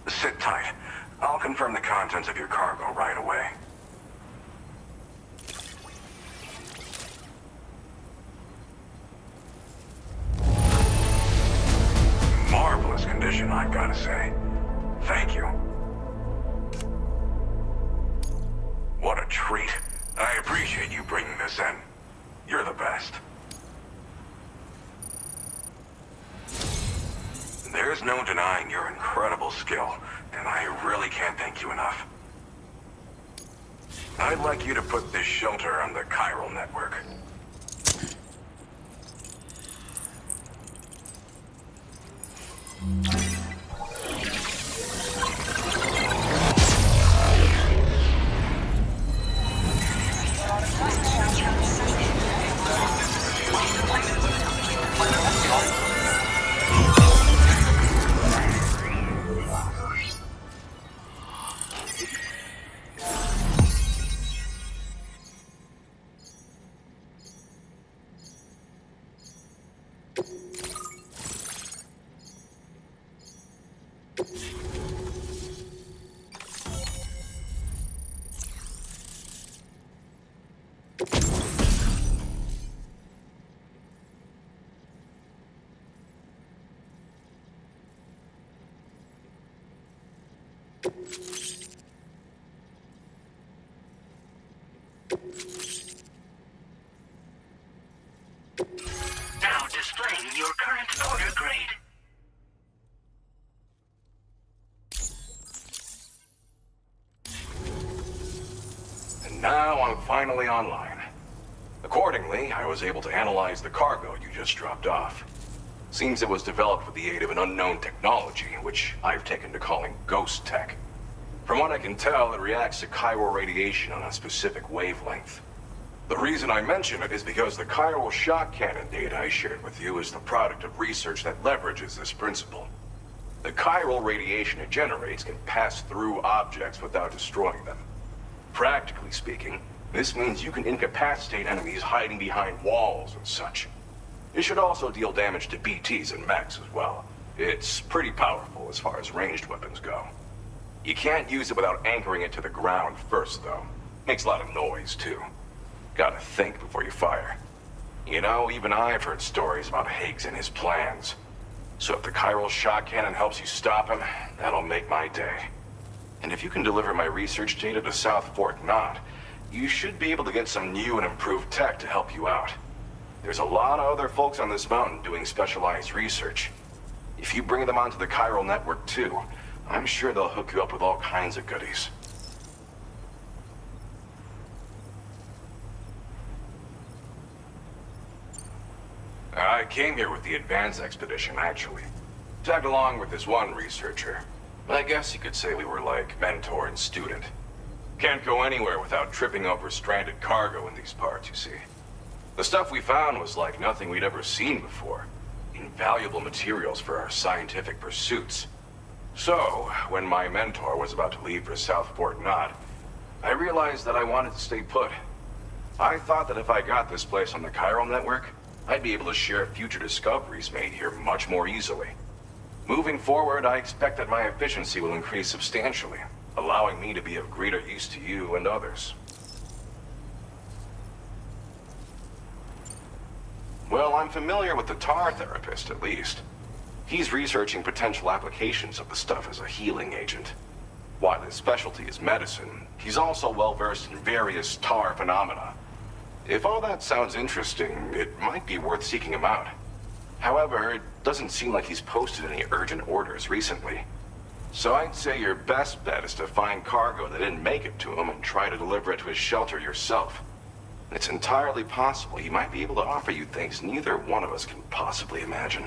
Sit tight. I'll confirm the contents of your cargo right away. Marvelous condition, I've got to say. Thank you. What a treat. I appreciate you bringing this in. You're the best. There's no denying your incredible skill, and I really can't thank you enough. I'd like you to put this shelter on the chiral network. Now displaying your current order grade. And now I'm finally online. Accordingly, I was able to analyze the cargo you just dropped off. Seems it was developed with the aid of an unknown technology, which I've taken to calling ghost tech. From what I can tell, it reacts to chiral radiation on a specific wavelength. The reason I mention it is because the chiral shock cannon data I shared with you is the product of research that leverages this principle. The chiral radiation it generates can pass through objects without destroying them. Practically speaking, this means you can incapacitate enemies hiding behind walls and such. It should also deal damage to BTs and mechs as well. It's pretty powerful as far as ranged weapons go. You can't use it without anchoring it to the ground first, though. Makes a lot of noise, too. Gotta think before you fire. You know, even I've heard stories about Higgs and his plans. So if the chiral shock cannon helps you stop him, that'll make my day. And if you can deliver my research data to South Fort Knot, you should be able to get some new and improved tech to help you out. There's a lot of other folks on this mountain doing specialized research. If you bring them onto the chiral network too, I'm sure they'll hook you up with all kinds of goodies. I came here with the advance expedition, actually. Tagged along with this one researcher. I guess you could say we were like mentor and student. Can't go anywhere without tripping over stranded cargo in these parts, you see. The stuff we found was like nothing we'd ever seen before. Invaluable materials for our scientific pursuits. So, when my mentor was about to leave for South Fort Knot, I realized that I wanted to stay put. I thought that if I got this place on the chiral network, I'd be able to share future discoveries made here much more easily. Moving forward, I expect that my efficiency will increase substantially, allowing me to be of greater use to you and others. Well, I'm familiar with the tar therapist, at least. He's researching potential applications of the stuff as a healing agent. While his specialty is medicine, he's also well-versed in various tar phenomena. If all that sounds interesting, it might be worth seeking him out. However, it doesn't seem like he's posted any urgent orders recently. So I'd say your best bet is to find cargo that didn't make it to him and try to deliver it to his shelter yourself. It's entirely possible he might be able to offer you things neither one of us can possibly imagine.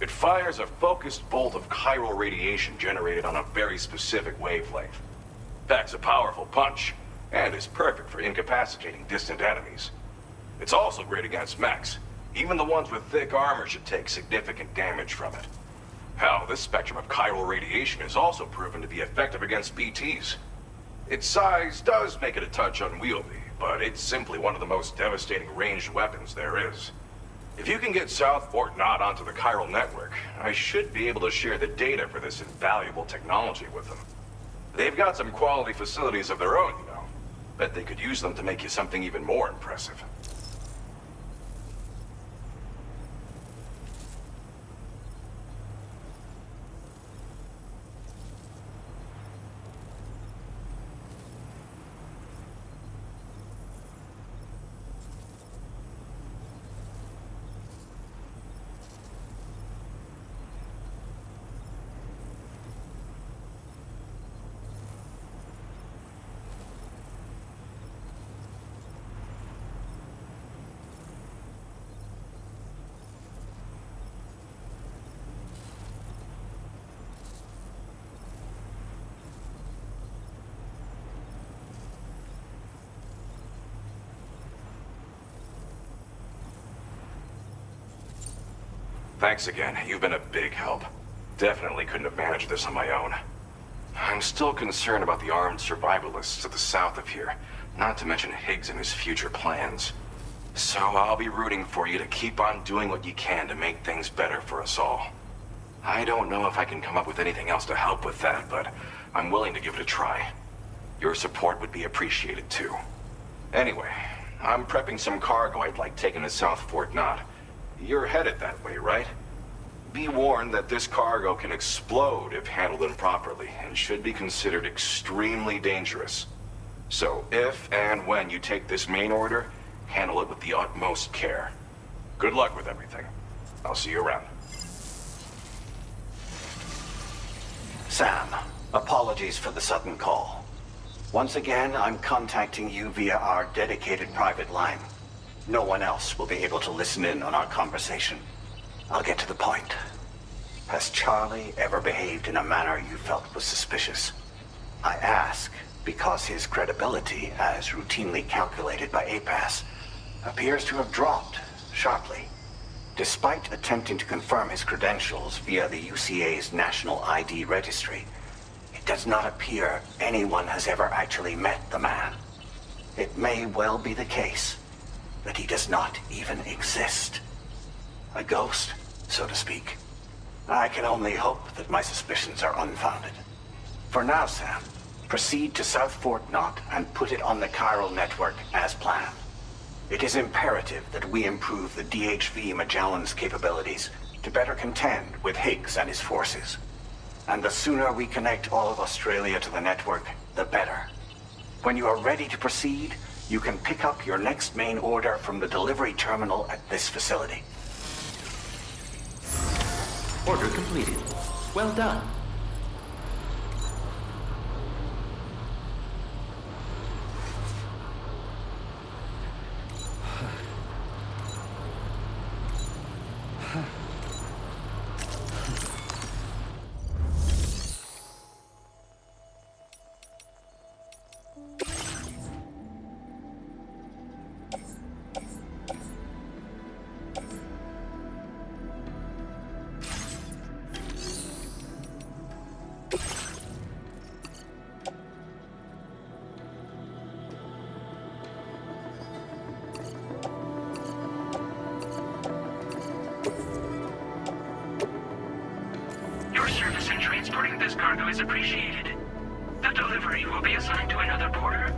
It fires a focused bolt of chiral radiation generated on a very specific wavelength. Packs a powerful punch, and is perfect for incapacitating distant enemies. It's also great against mechs. Even the ones with thick armor should take significant damage from it. Hell, this spectrum of chiral radiation is also proven to be effective against BTs. Its size does make it a touch unwieldy, but it's simply one of the most devastating ranged weapons there is. If you can get South Fort Knot onto the chiral network, I should be able to share the data for this invaluable technology with them. They've got some quality facilities of their own, you know. Bet they could use them to make you something even more impressive. Thanks again. You've been a big help. Definitely couldn't have managed this on my own. I'm still concerned about the armed survivalists to the south of here, not to mention Higgs and his future plans. So I'll be rooting for you to keep on doing what you can to make things better for us all. I don't know if I can come up with anything else to help with that, but I'm willing to give it a try. Your support would be appreciated too. Anyway, I'm prepping some cargo I'd like taken to South Fort Knot. You're headed that way, right? Be warned that this cargo can explode if handled improperly, and should be considered extremely dangerous. So if and when you take this main order, handle it with the utmost care. Good luck with everything. I'll see you around. Sam, apologies for the sudden call. Once again, I'm contacting you via our dedicated private line. No one else will be able to listen in on our conversation. I'll get to the point. Has Charlie ever behaved in a manner you felt was suspicious? I ask because his credibility, as routinely calculated by APAS, appears to have dropped sharply. Despite attempting to confirm his credentials via the UCA's National ID Registry, it does not appear anyone has ever actually met the man. It may well be the case that he does not even exist. A ghost, so to speak. I can only hope that my suspicions are unfounded. For now, Sam, proceed to South Fort Knot and put it on the chiral network as planned. It is imperative that we improve the DHV Magellan's capabilities to better contend with Higgs and his forces. And the sooner we connect all of Australia to the network, the better. When you are ready to proceed, you can pick up your next main order from the delivery terminal at this facility. Order completed. Well done. Your service in transporting this cargo is appreciated. The delivery will be assigned to another porter.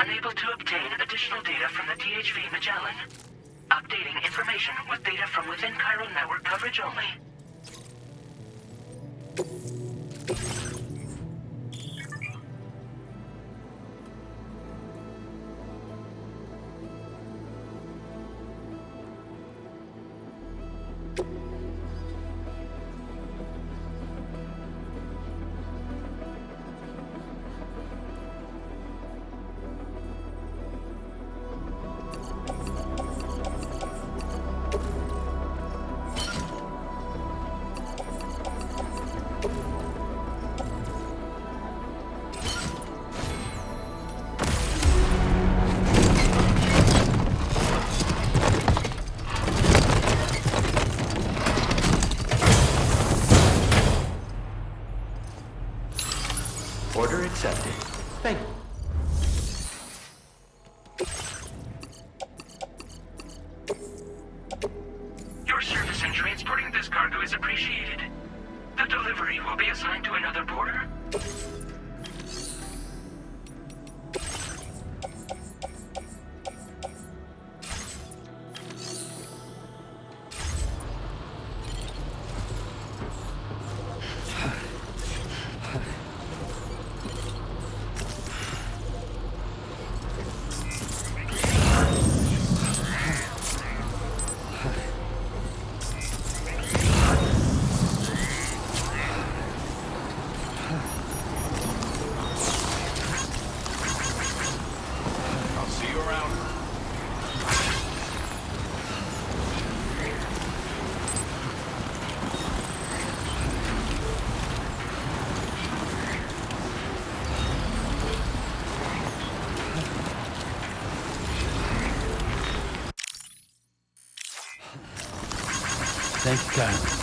Unable to obtain additional data from the DHV Magellan. Updating information with data from within chiral network coverage only. Order accepted. Thank you. Your service in transporting this cargo is appreciated. The delivery will be assigned to another porter. I'll see you around. Thank you, Kyle.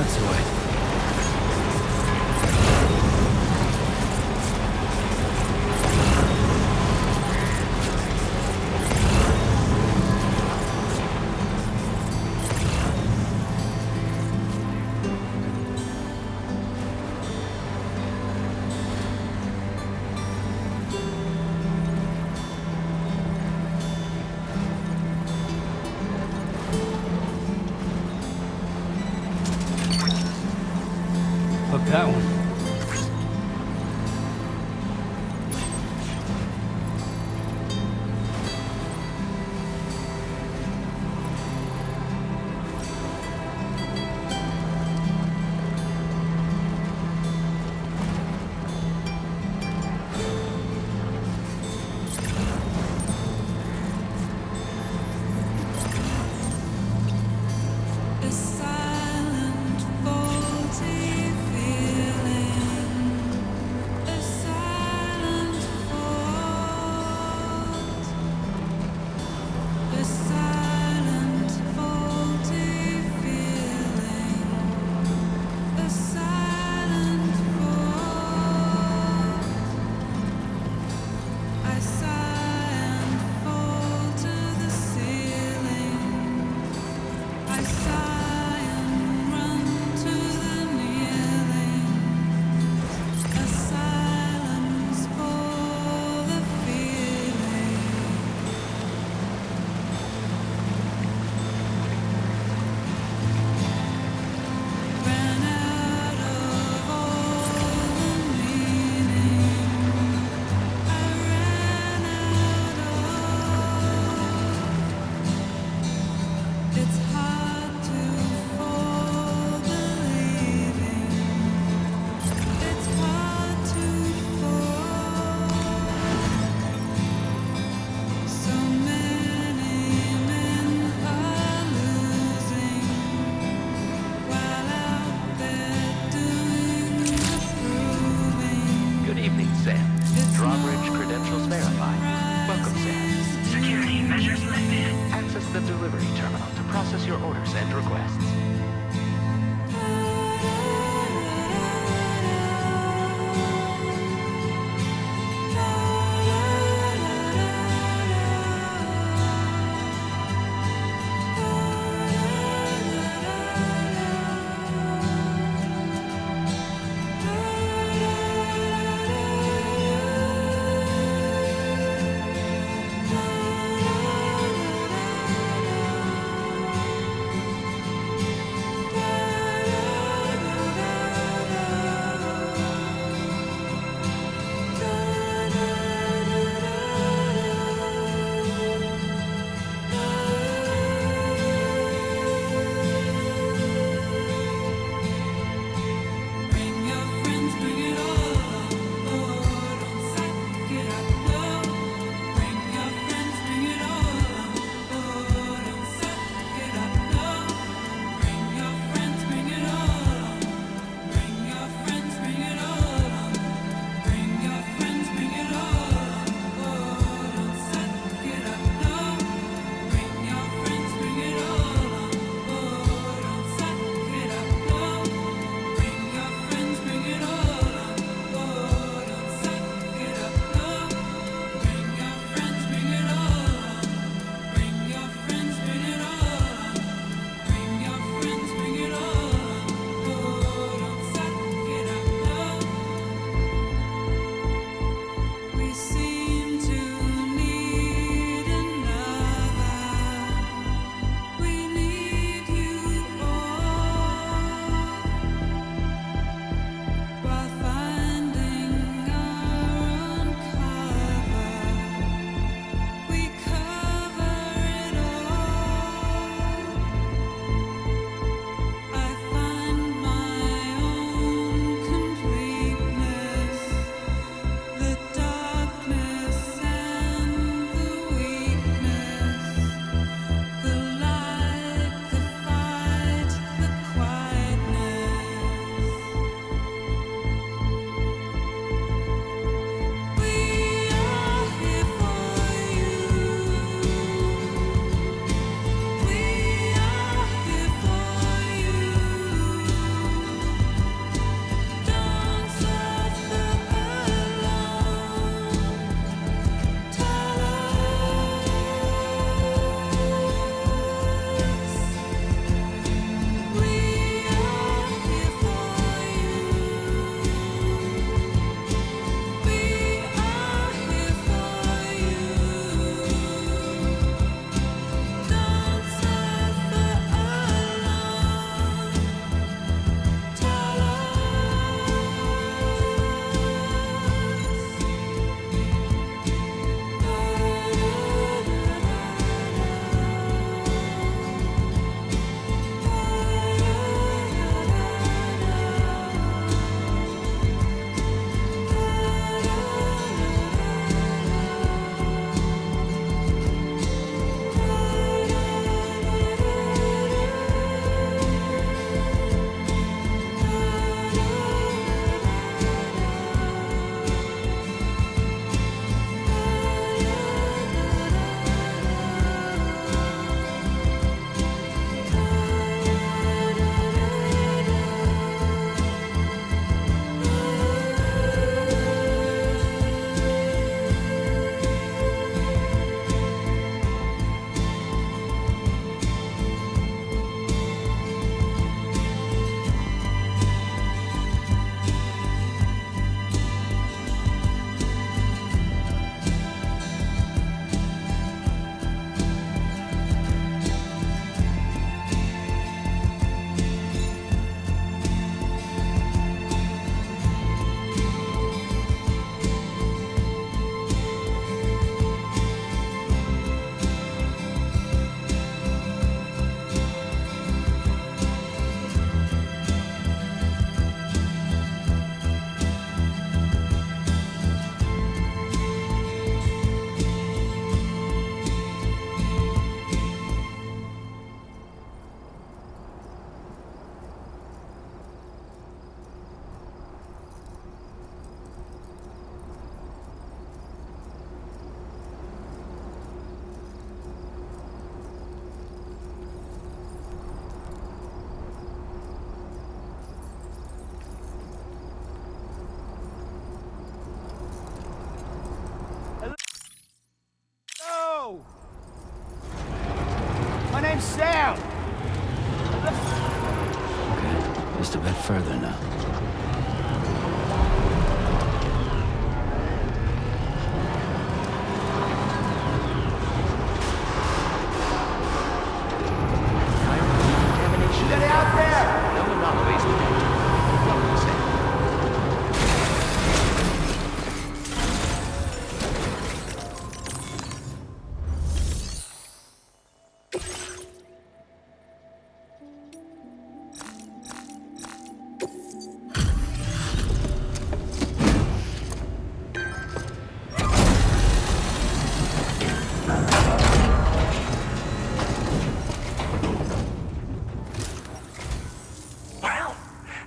That's the way. Hook that one. The silent, faulty feeling. name's Sam! Okay, just a bit further now. Get out there! No anomalies detected. Welcome, Sam.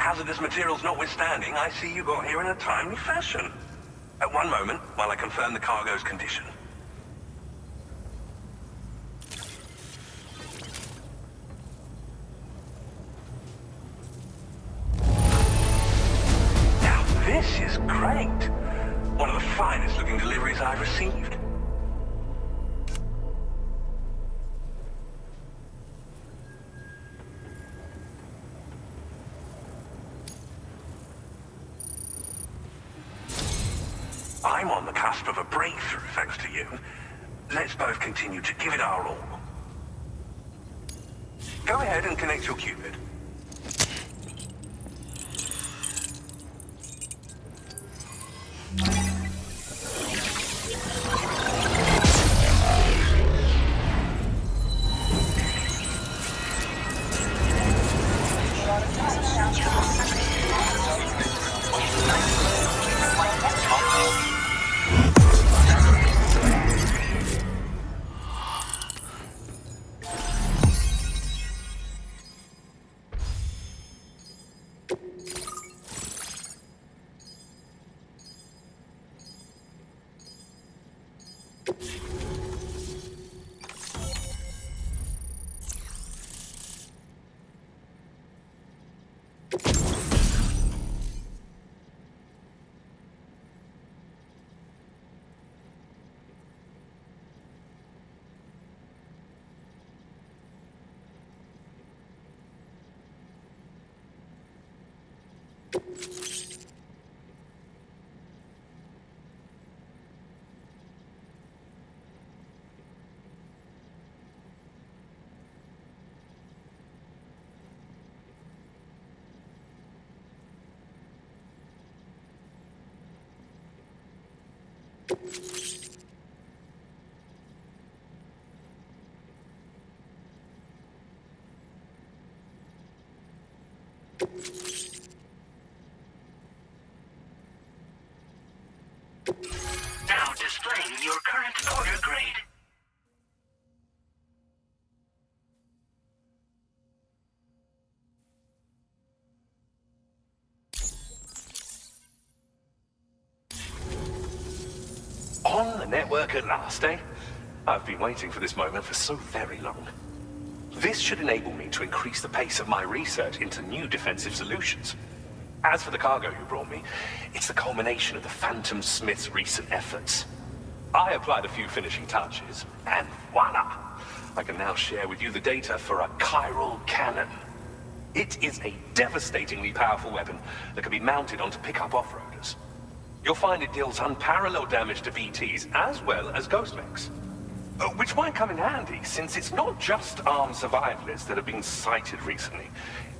Hazardous materials notwithstanding, I see you got here in a timely fashion. At one moment, while I confirm the cargo's condition. Now this is great. One of the finest looking deliveries I've received. I'm on the cusp of a breakthrough, thanks to you. Let's both continue to give it our all. Go ahead and connect your Cupid. Now displaying your current order grade. On the network at last, eh? I've been waiting for this moment for so very long. This should enable me to increase the pace of my research into new defensive solutions. As for the cargo you brought me, it's the culmination of the Phantom Smith's recent efforts. I applied a few finishing touches, and voila! I can now share with you the data for a chiral cannon. It is a devastatingly powerful weapon that can be mounted onto pickup off-roaders. You'll find it deals unparalleled damage to BTs as well as ghost mechs. Which might come in handy, since it's not just armed survivalists that have been sighted recently.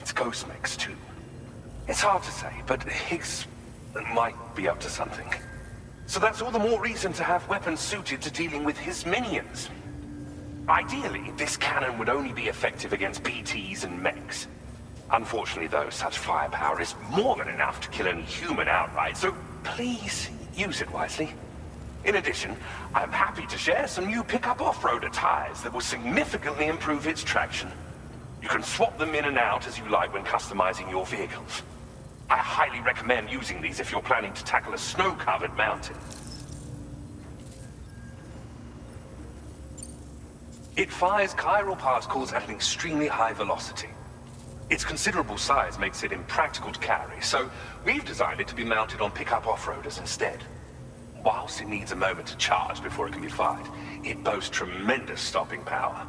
It's ghost mechs too. It's hard to say, but Higgs might be up to something. So that's all the more reason to have weapons suited to dealing with his minions. Ideally, this cannon would only be effective against BTs and mechs. Unfortunately, though, such firepower is more than enough to kill any human outright, so please use it wisely. In addition, I'm happy to share some new pickup off-roader tires that will significantly improve its traction. You can swap them in and out as you like when customizing your vehicles. I highly recommend using these if you're planning to tackle a snow-covered mountain. It fires chiral particles at an extremely high velocity. Its considerable size makes it impractical to carry, so we've designed it to be mounted on pickup off-roaders instead. Whilst it needs a moment to charge before it can be fired, it boasts tremendous stopping power.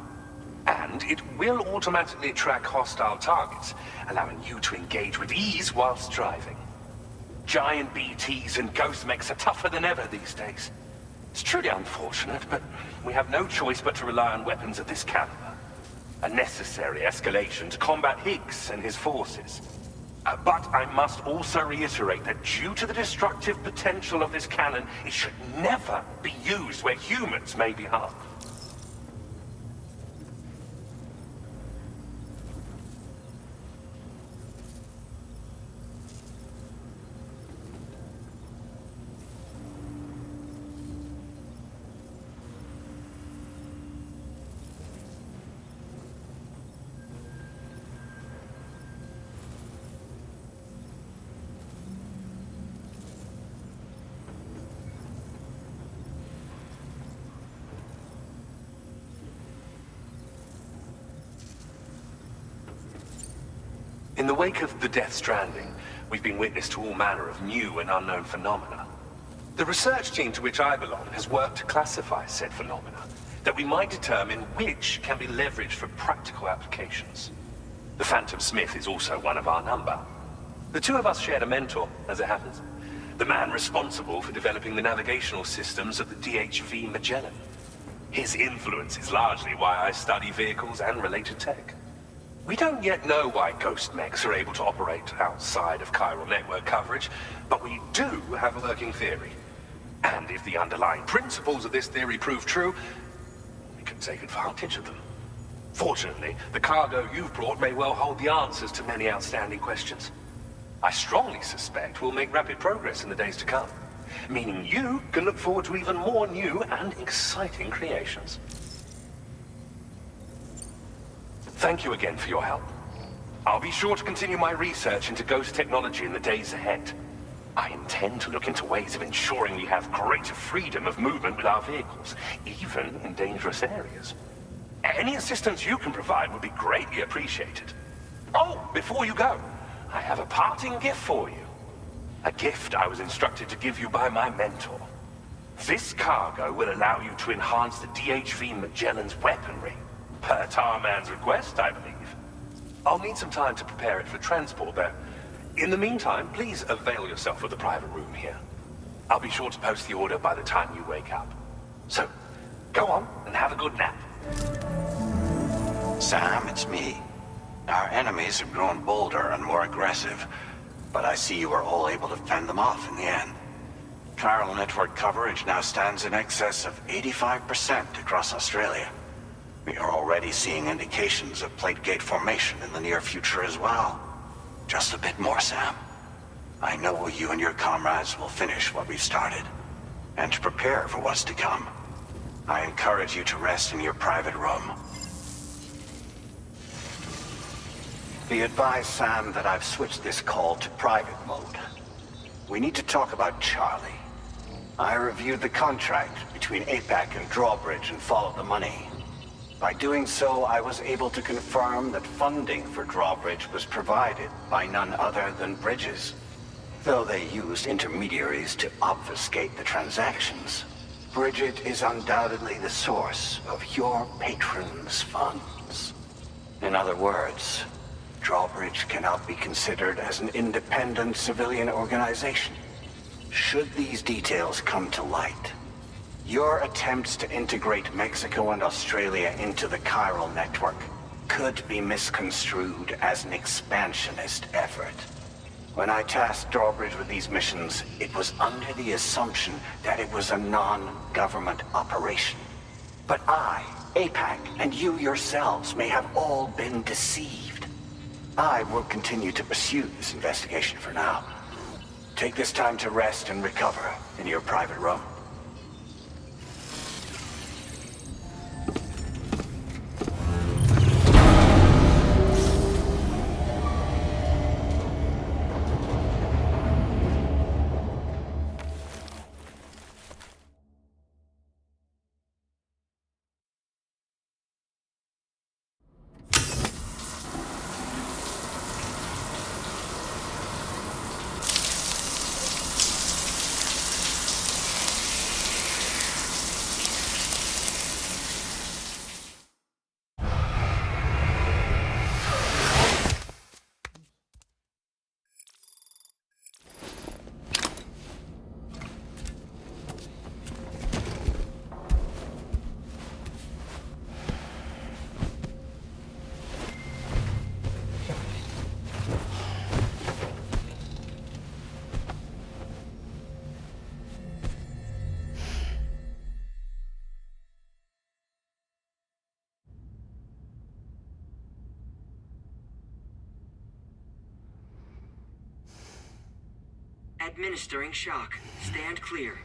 And And it will automatically track hostile targets, allowing you to engage with ease whilst driving. Giant BTs and ghost mechs are tougher than ever these days. It's truly unfortunate, but we have no choice but to rely on weapons of this caliber. A necessary escalation to combat Higgs and his forces. But I must also reiterate that due to the destructive potential of this cannon, it should never be used where humans may be harmed. In the wake of the Death Stranding, we've been witness to all manner of new and unknown phenomena. The research team to which I belong has worked to classify said phenomena, that we might determine which can be leveraged for practical applications. The Phantom Smith is also one of our number. The two of us shared a mentor, as it happens. The man responsible for developing the navigational systems of the DHV Magellan. His influence is largely why I study vehicles and related tech. We don't yet know why ghost mechs are able to operate outside of chiral network coverage, but we do have a working theory. And if the underlying principles of this theory prove true, we can take advantage of them. Fortunately, the cargo you've brought may well hold the answers to many outstanding questions. I strongly suspect we'll make rapid progress in the days to come, meaning you can look forward to even more new and exciting creations. Thank you again for your help. I'll be sure to continue my research into ghost technology in the days ahead. I intend to look into ways of ensuring we have greater freedom of movement with our vehicles, even in dangerous areas. Any assistance you can provide would be greatly appreciated. Oh, before you go, I have a parting gift for you. A gift I was instructed to give you by my mentor. This cargo will allow you to enhance the DHV Magellan's weaponry. Per Tarman's request, I believe. I'll need some time to prepare it for transport, though. In the meantime, please avail yourself of the private room here. I'll be sure to post the order by the time you wake up. So, go on and have a good nap. Sam, it's me. Our enemies have grown bolder and more aggressive, but I see you were all able to fend them off in the end. Chiral network coverage now stands in excess of 85% across Australia. We are already seeing indications of plate gate formation in the near future as well. Just a bit more, Sam. I know you and your comrades will finish what we've started, and to prepare for what's to come. I encourage you to rest in your private room. Be advised, Sam, that I've switched this call to private mode. We need to talk about Charlie. I reviewed the contract between APAC and Drawbridge and followed the money. By doing so, I was able to confirm that funding for Drawbridge was provided by none other than Bridges. Though they used intermediaries to obfuscate the transactions, Bridget is undoubtedly the source of your patron's funds. In other words, Drawbridge cannot be considered as an independent civilian organization. Should these details come to light, your attempts to integrate Mexico and Australia into the chiral network could be misconstrued as an expansionist effort. When I tasked Drawbridge with these missions, it was under the assumption that it was a non-government operation. But I, APAC, and you yourselves may have all been deceived. I will continue to pursue this investigation for now. Take this time to rest and recover in your private room. Administering shock. Stand clear.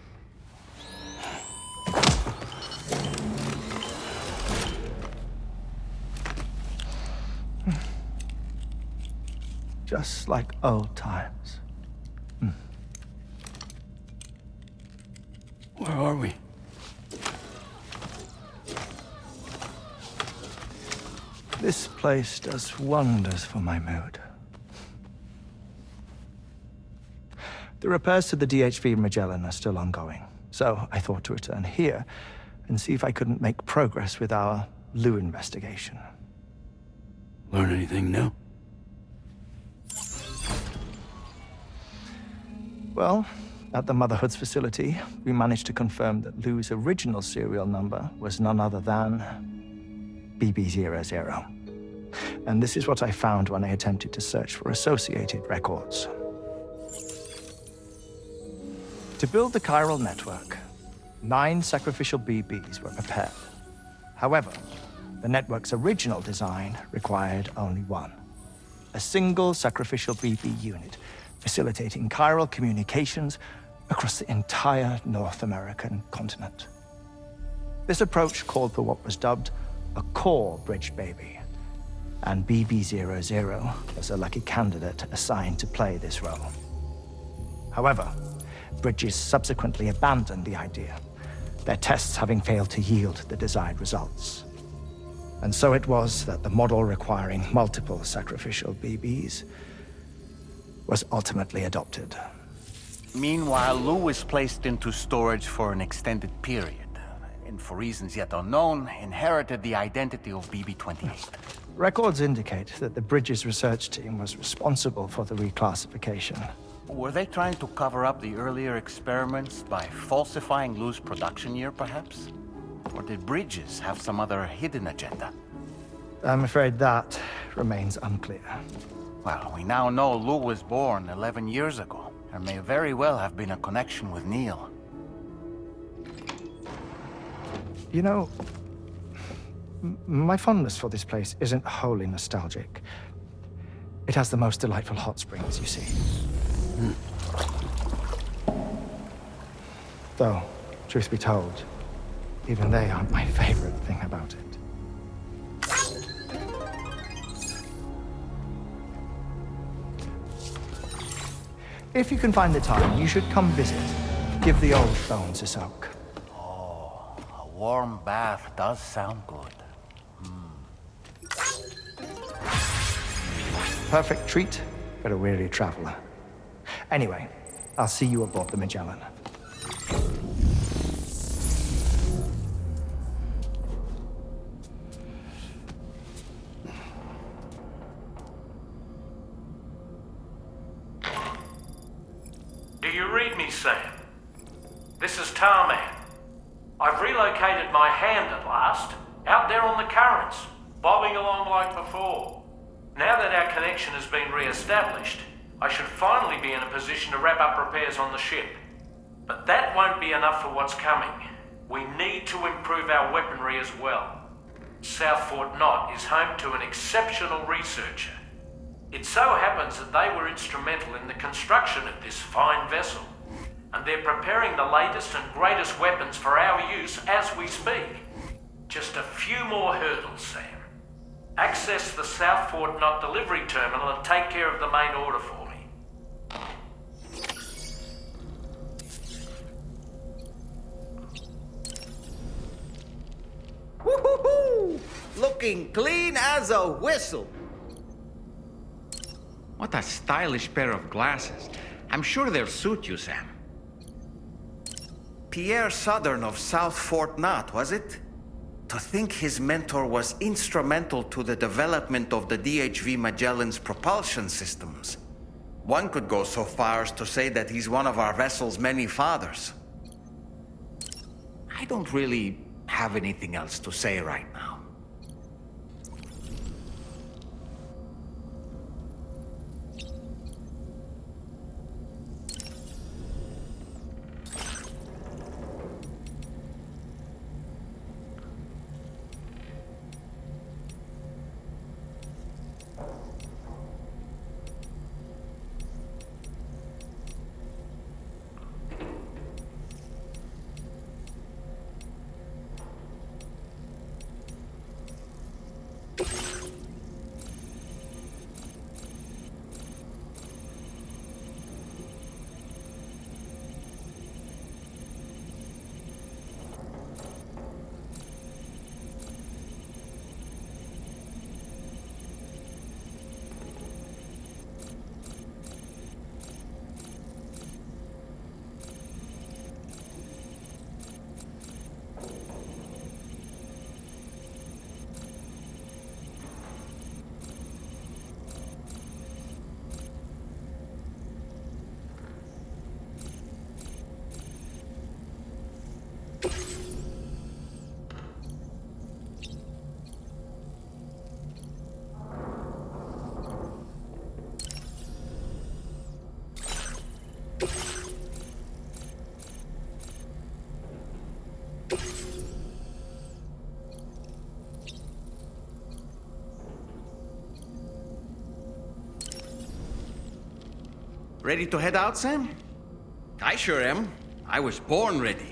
Just like old times. Where are we? This place does wonders for my mood. The repairs to the DHV Magellan are still ongoing, so I thought to return here and see if I couldn't make progress with our Lou investigation. Learn anything new? Well, at the Motherhood's facility, we managed to confirm that Lou's original serial number was none other than BB00. And this is what I found when I attempted to search for associated records. To build the chiral network, 9 sacrificial BBs were prepared. However, the network's original design required only 1. A single sacrificial BB unit, facilitating chiral communications across the entire North American continent. This approach called for what was dubbed a core bridge baby, and BB00 was a lucky candidate assigned to play this role. However, Bridges subsequently abandoned the idea, their tests having failed to yield the desired results. And so it was that the model requiring multiple sacrificial BBs was ultimately adopted. Meanwhile, Lou was placed into storage for an extended period, and for reasons yet unknown, inherited the identity of BB-28. Records indicate that the Bridges research team was responsible for the reclassification. Were they trying to cover up the earlier experiments by falsifying Lou's production year, perhaps? Or did Bridges have some other hidden agenda? I'm afraid that remains unclear. Well, we now know Lou was born 11 years ago. There may very well have been a connection with Neil. You know, my fondness for this place isn't wholly nostalgic. It has the most delightful hot springs, you see. Though, truth be told, even they aren't my favorite thing about it. If you can find the time, you should come visit. Give the old bones a soak. Oh, a warm bath does sound good. Perfect treat for a weary traveler. Anyway, I'll see you aboard the Magellan. Do you read me, Sam? This is Tarman. I've relocated my hand at last, out there on the currents, bobbing along like before. Now that our connection has been re-established, I should finally be in a position to wrap up repairs on the ship. But that won't be enough for what's coming. We need to improve our weaponry as well. South Fort Knott is home to an exceptional researcher. It so happens that they were instrumental in the construction of this fine vessel, and they're preparing the latest and greatest weapons for our use as we speak. Just a few more hurdles, Sam. Access the South Fort Knott delivery terminal and take care of the main order for me. Woo-hoo-hoo! Looking clean as a whistle. What a stylish pair of glasses. I'm sure they'll suit you, Sam. Pierre Southern of South Fort Knott, was it? To think his mentor was instrumental to the development of the DHV Magellan's propulsion systems. One could go so far as to say that he's one of our vessel's many fathers. I don't really have anything else to say right now. Ready to head out, Sam? I sure am. I was born ready.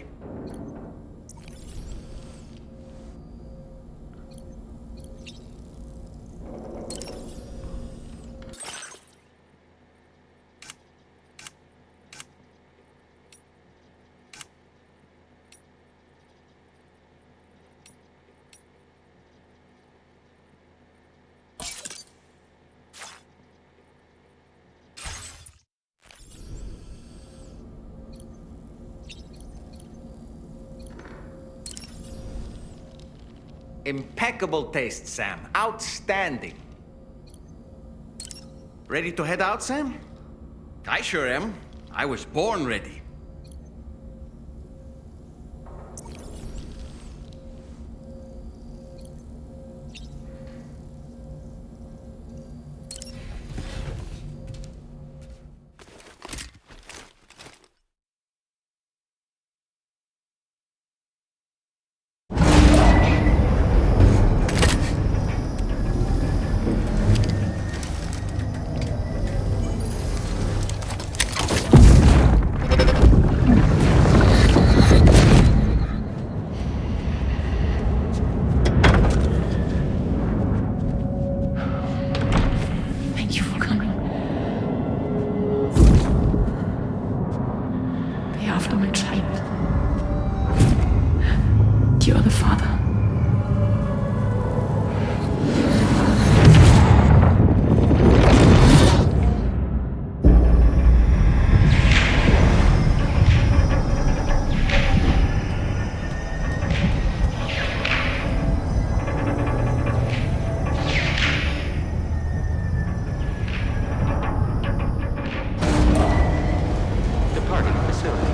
Impeccable taste, Sam. Outstanding. Ready to head out, Sam? I sure am. I was born ready. Thank you for coming. They are after my child. You are the father. Departing facility.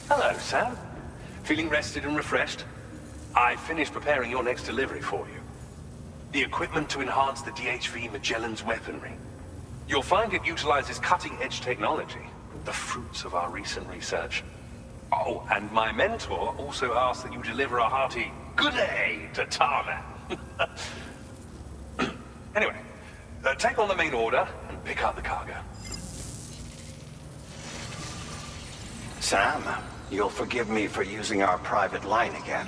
Hello, Sam. Feeling rested and refreshed? I finished preparing your next delivery for you. The equipment to enhance the DHV Magellan's weaponry. You'll find it utilizes cutting-edge technology, the fruits of our recent research. Oh, and my mentor also asked that you deliver a hearty good day to Tarman. Anyway, take on the main order and pick up the cargo. Sam, you'll forgive me for using our private line again.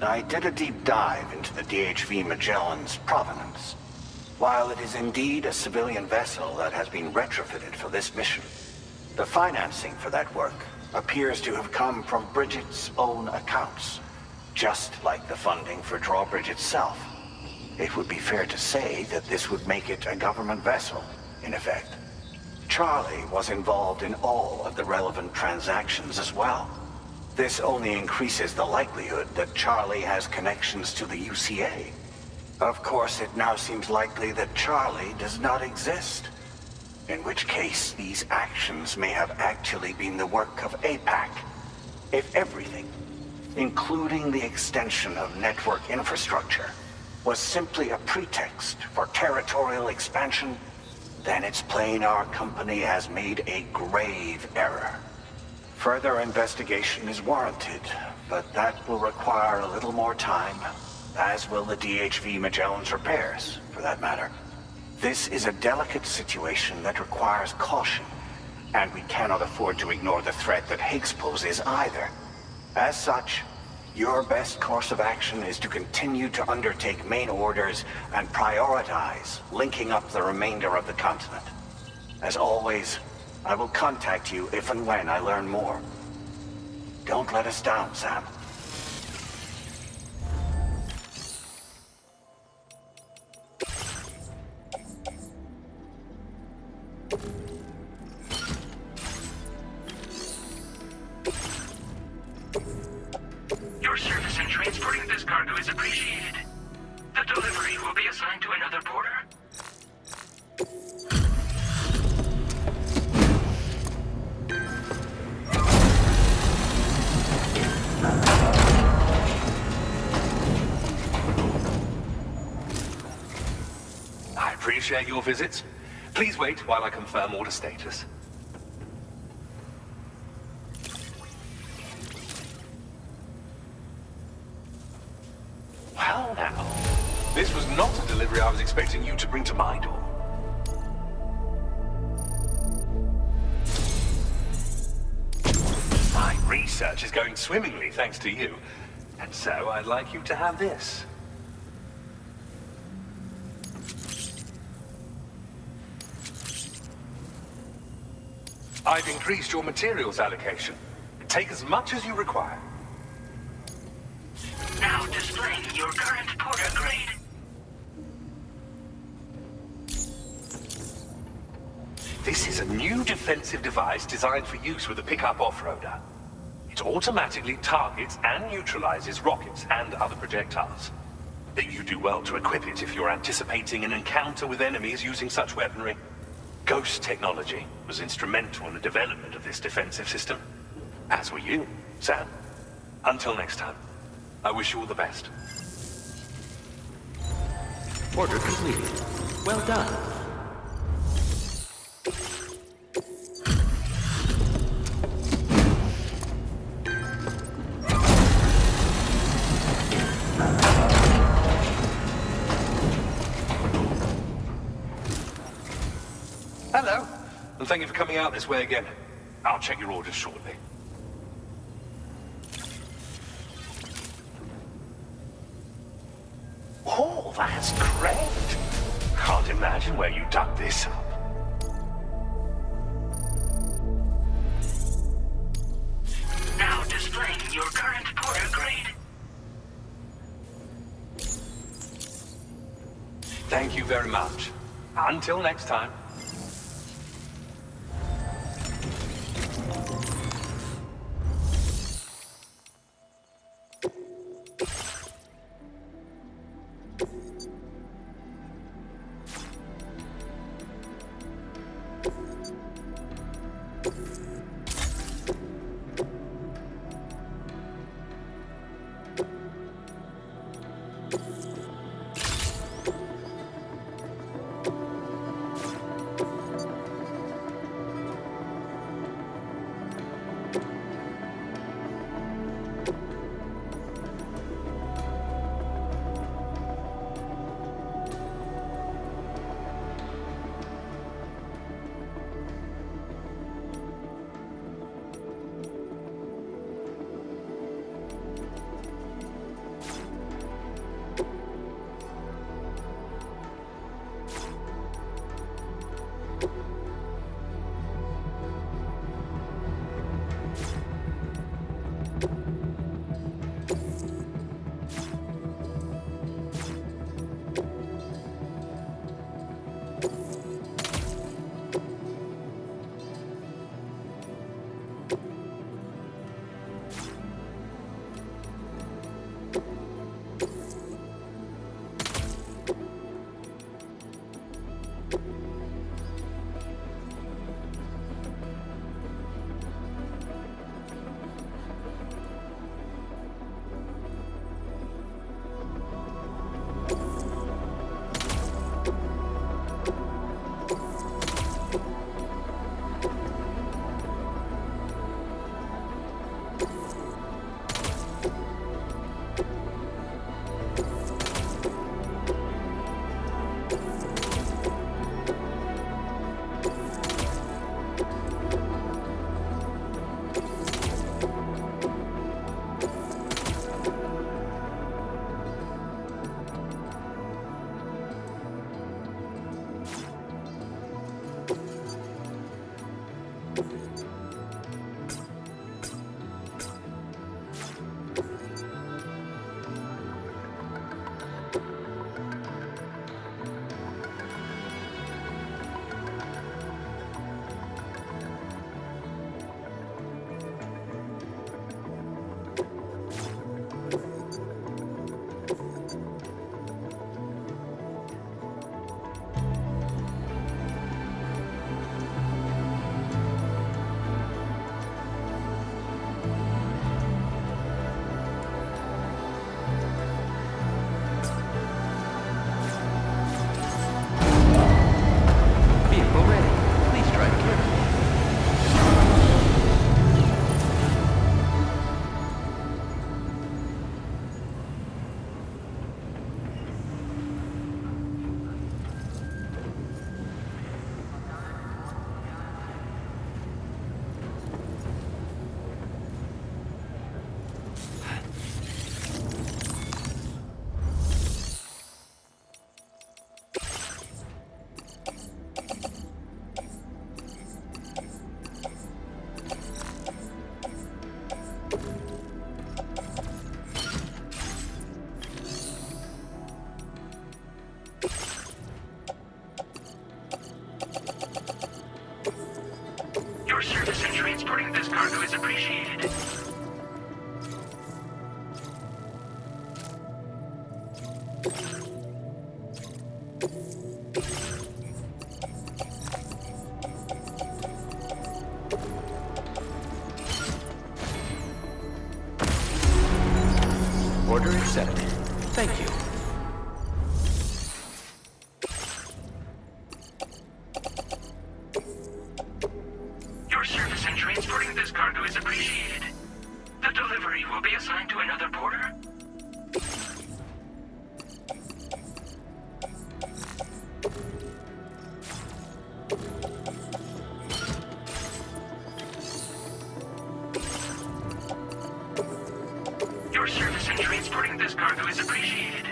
I did a deep dive into the DHV Magellan's provenance. While it is indeed a civilian vessel that has been retrofitted for this mission, the financing for that work appears to have come from Bridget's own accounts, just like the funding for Drawbridge itself. It would be fair to say that this would make it a government vessel, in effect. Charlie was involved in all of the relevant transactions as well. This only increases the likelihood that Charlie has connections to the UCA. Of course, it now seems likely that Charlie does not exist. In which case, these actions may have actually been the work of APAC. If everything, including the extension of network infrastructure, was simply a pretext for territorial expansion, then it's plain our company has made a grave error. Further investigation is warranted, but that will require a little more time, as will the DHV Magellan's repairs, for that matter. This is a delicate situation that requires caution, and we cannot afford to ignore the threat that Higgs poses either. As such, your best course of action is to continue to undertake main orders and prioritize linking up the remainder of the continent. As always, I will contact you if and when I learn more. Don't let us down, Sam. Your service in transporting this cargo is appreciated. The delivery will be assigned to another porter. I appreciate your visits. Please wait while I confirm order status. not a delivery I was expecting you to bring to my door. My research is going swimmingly thanks to you. And so I'd like you to have this. I've increased your materials allocation. Take as much as you require. Now displaying your current Porter grade. This is a new defensive device designed for use with a pickup off-roader. It automatically targets and neutralizes rockets and other projectiles. You do well to equip it if you're anticipating an encounter with enemies using such weaponry. Ghost technology was instrumental in the development of this defensive system. As were you, Sam. Until next time, I wish you all the best. Order completed. Well done. Hello, and thank you for coming out this way again. I'll check your orders shortly. Oh, that's great. Can't imagine where you dug this up. Now displaying your current Porter grade. Thank you very much. Until next time. transporting this cargo is appreciated. Order accepted. Thank you. Your service in transporting this cargo is appreciated. The delivery will be assigned to another porter. Your service in transporting this cargo is appreciated.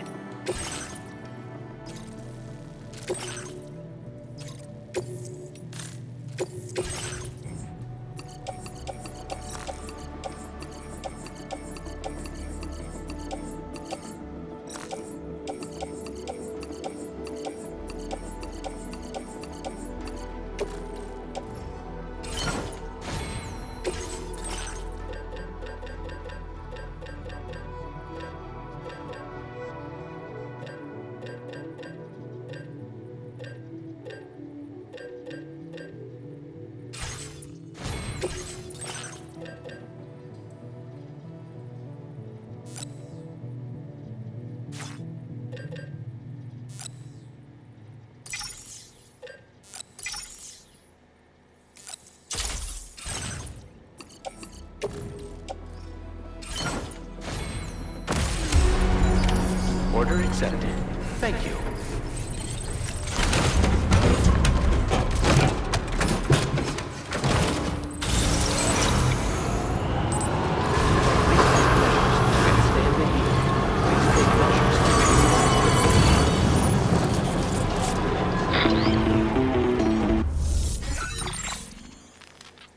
Order accepted. Thank you.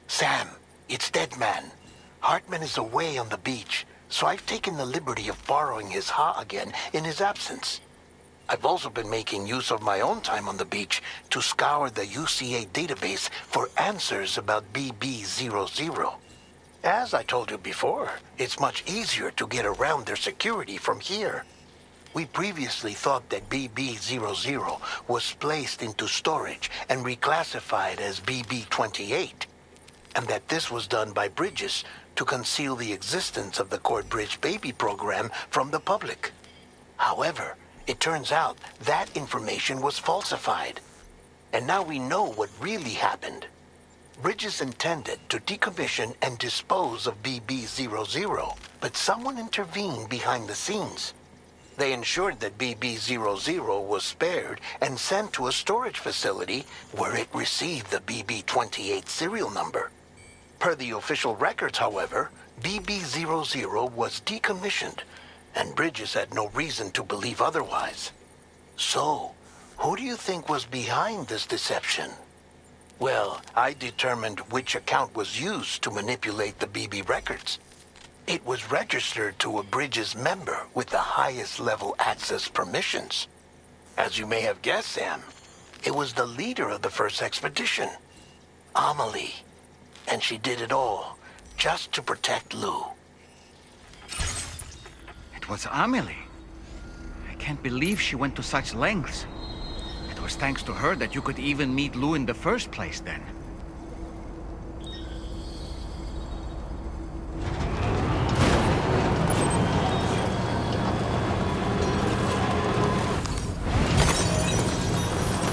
Sam, it's Deadman. Hartman is away on the beach, so I've taken the liberty of borrowing his Ha again in his absence. I've also been making use of my own time on the beach to scour the UCA database for answers about BB00. As I told you before, it's much easier to get around their security from here. We previously thought that BB00 was placed into storage and reclassified as BB28, and that this was done by Bridges to conceal the existence of the Cord Bridge Baby program from the public. However, it turns out that information was falsified. And now we know what really happened. Bridges intended to decommission and dispose of BB00, but someone intervened behind the scenes. They ensured that BB00 was spared and sent to a storage facility where it received the BB28 serial number. Per the official records, however, BB00 was decommissioned, and Bridges had no reason to believe otherwise. So, who do you think was behind this deception? Well, I determined which account was used to manipulate the BB records. It was registered to a Bridges member with the highest level access permissions. As you may have guessed, Sam, it was the leader of the first expedition, Amelie. And she did it all just to protect Lou. It was Amelie. I can't believe she went to such lengths. It was thanks to her that you could even meet Lou in the first place, then.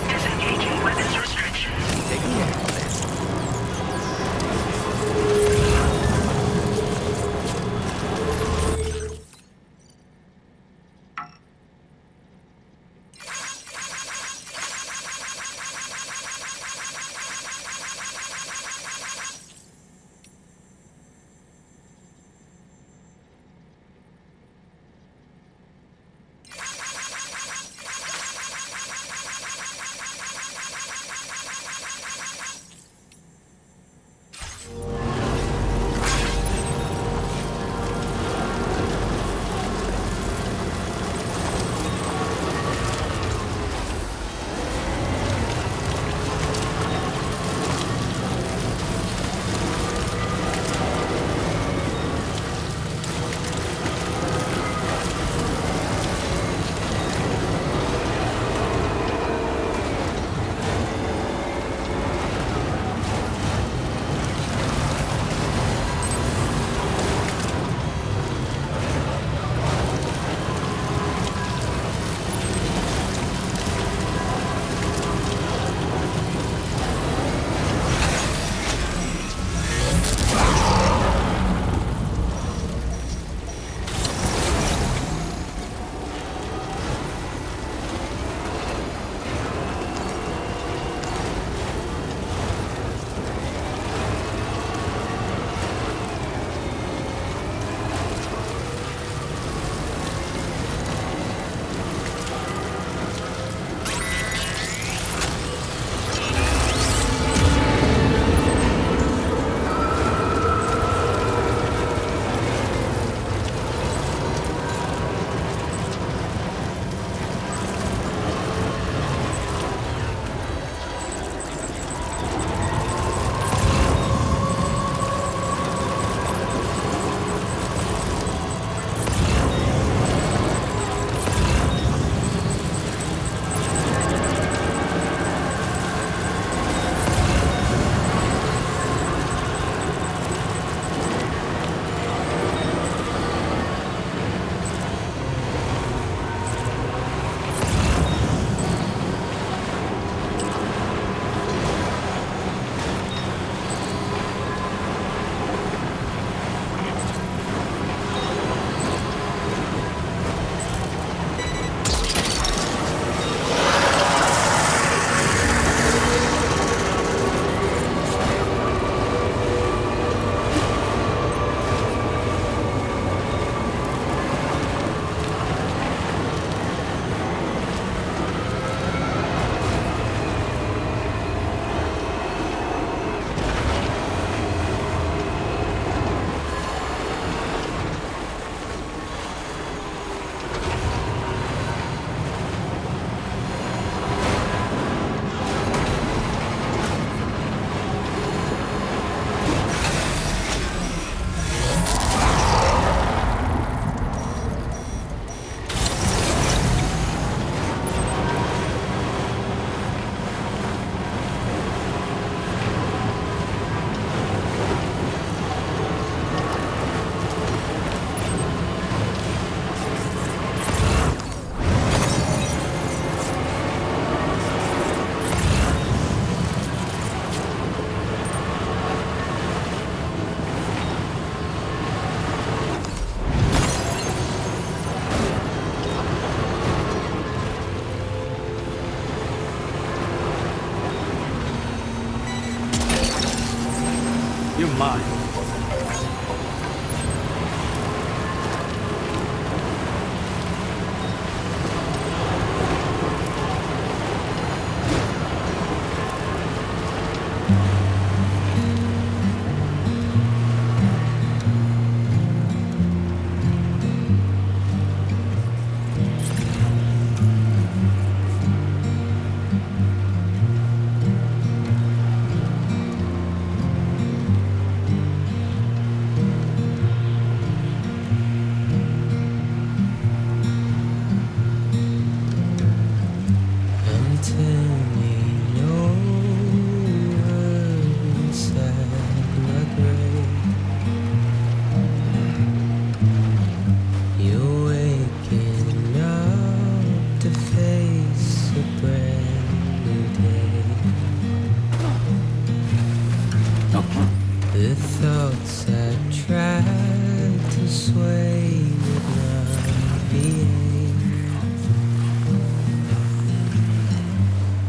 Disengaging weapons restrictions. Take care of this. thoughts that tried to sway would not behave.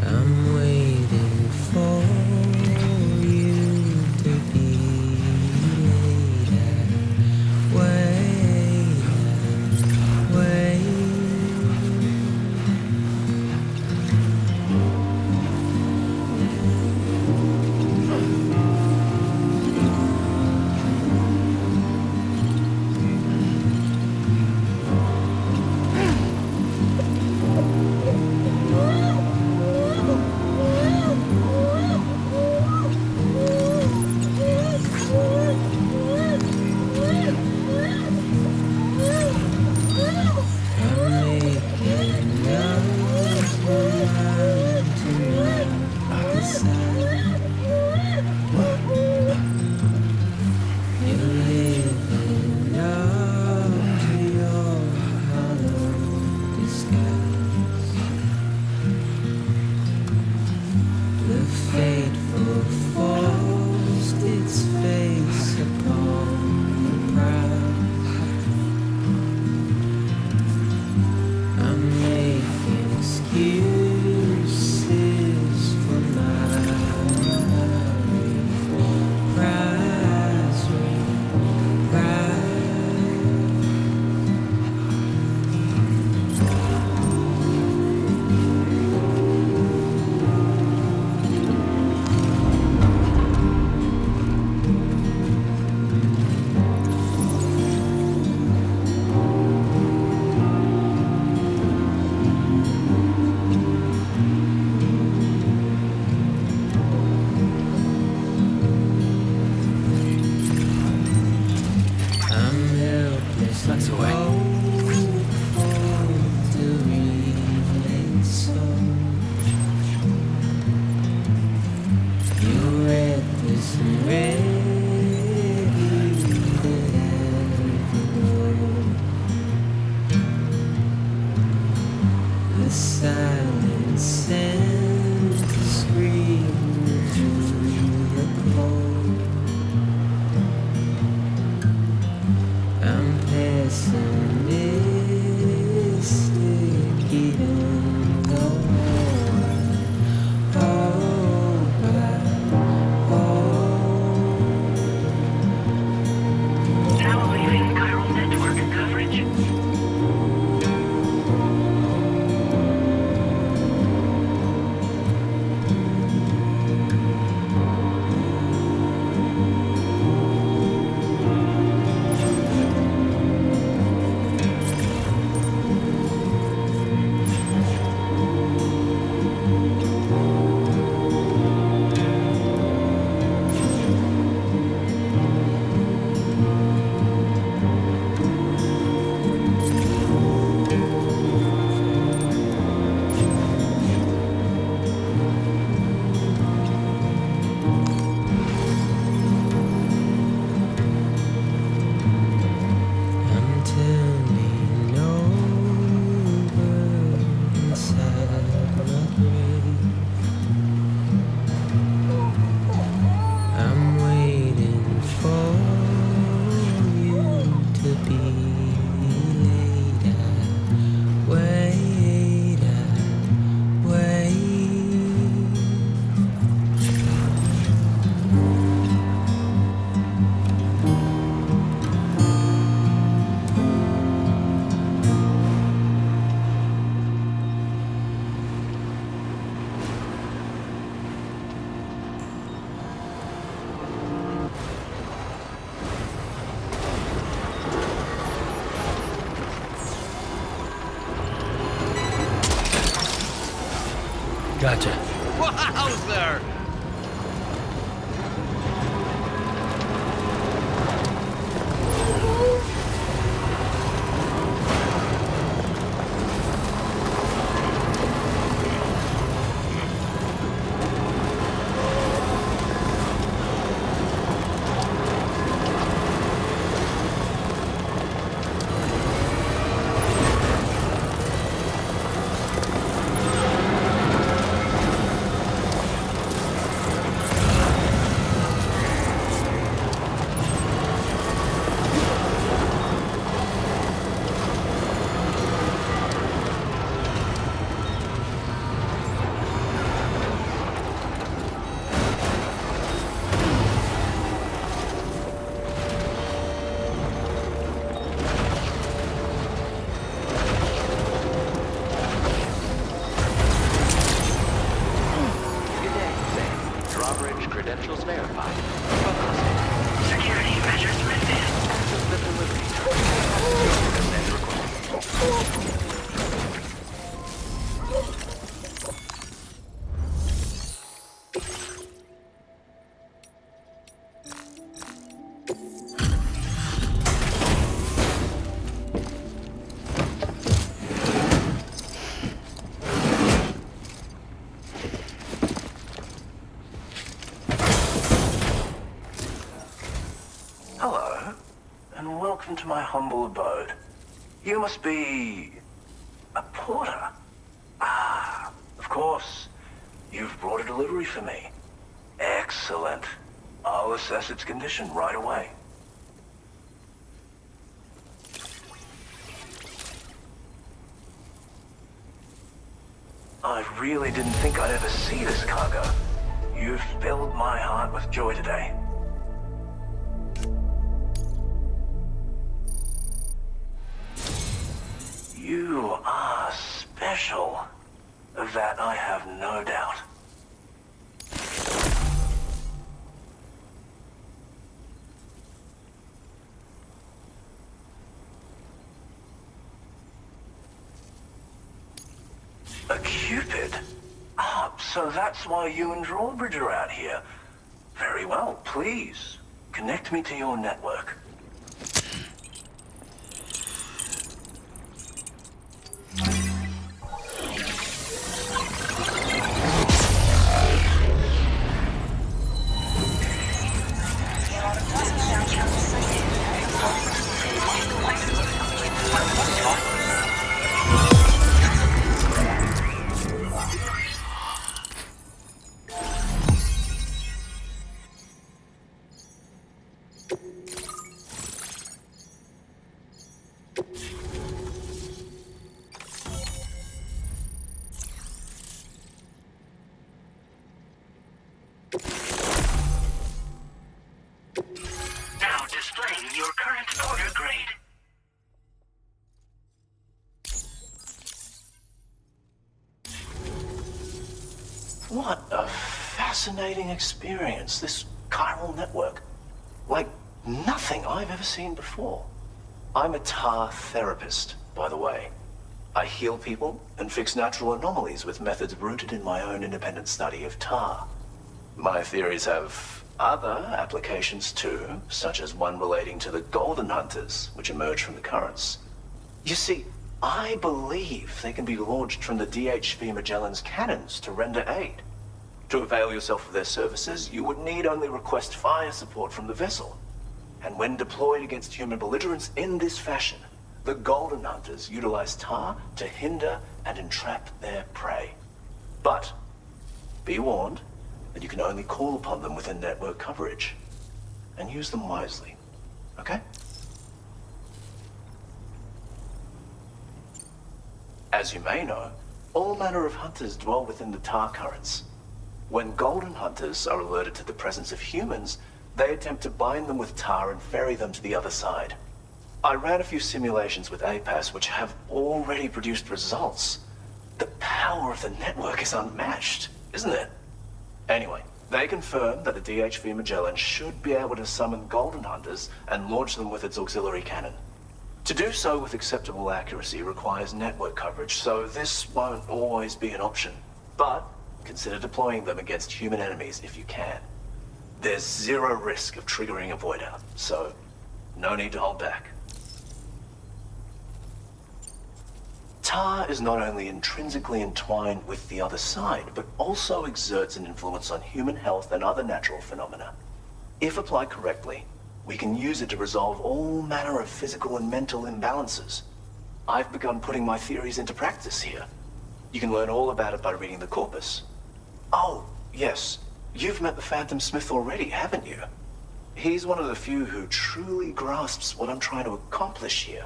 I'm waiting for you to be later. Wait, wait. Gotcha. Wowzer! Hello, and welcome to my humble abode. You must be a porter. Ah, of course. You've brought a delivery for me. Excellent. I'll assess its condition right away. I really didn't think I'd ever see this cargo. You've filled my heart with joy today. You are special. Of that I have no doubt. A Cupid? Ah, so that's why you and Drawbridge are out here. Very well, please. Connect me to your network. Now displaying your current order grade. What a fascinating experience, this chiral network. Like nothing I've ever seen before. I'm a tar therapist, by the way. I heal people and fix natural anomalies with methods rooted in my own independent study of tar. My theories have other applications too, such as one relating to the golden hunters, which emerge from the currents. You see, I believe they can be launched from the DHV Magellan's cannons to render aid. To avail yourself of their services, you would need only request fire support from the vessel. And when deployed against human belligerents in this fashion, the golden hunters utilize tar to hinder and entrap their prey. But be warned that you can only call upon them within network coverage. And use them wisely, okay? As you may know, all manner of hunters dwell within the tar currents. When golden hunters are alerted to the presence of humans, they attempt to bind them with tar and ferry them to the other side. I ran a few simulations with APAS which have already produced results. The power of the network is unmatched, isn't it? Anyway, they confirm that the DHV Magellan should be able to summon golden hunters and launch them with its auxiliary cannon. To do so with acceptable accuracy requires network coverage, so this won't always be an option. But consider deploying them against human enemies if you can. There's zero risk of triggering a void out, so no need to hold back. Tar is not only intrinsically entwined with the other side, but also exerts an influence on human health and other natural phenomena. If applied correctly, we can use it to resolve all manner of physical and mental imbalances. I've begun putting my theories into practice here. You can learn all about it by reading the corpus. Oh, yes. You've met the Phantom Smith already, haven't you? He's one of the few who truly grasps what I'm trying to accomplish here.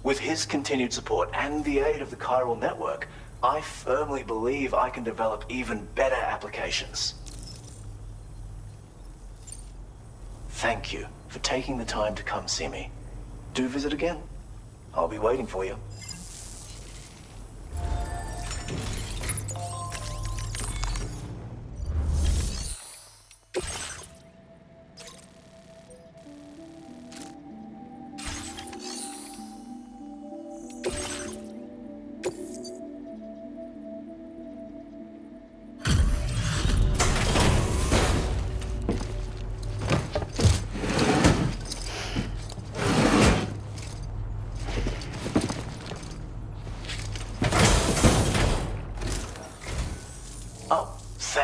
With his continued support and the aid of the chiral network, I firmly believe I can develop even better applications. Thank you for taking the time to come see me. Do visit again. I'll be waiting for you.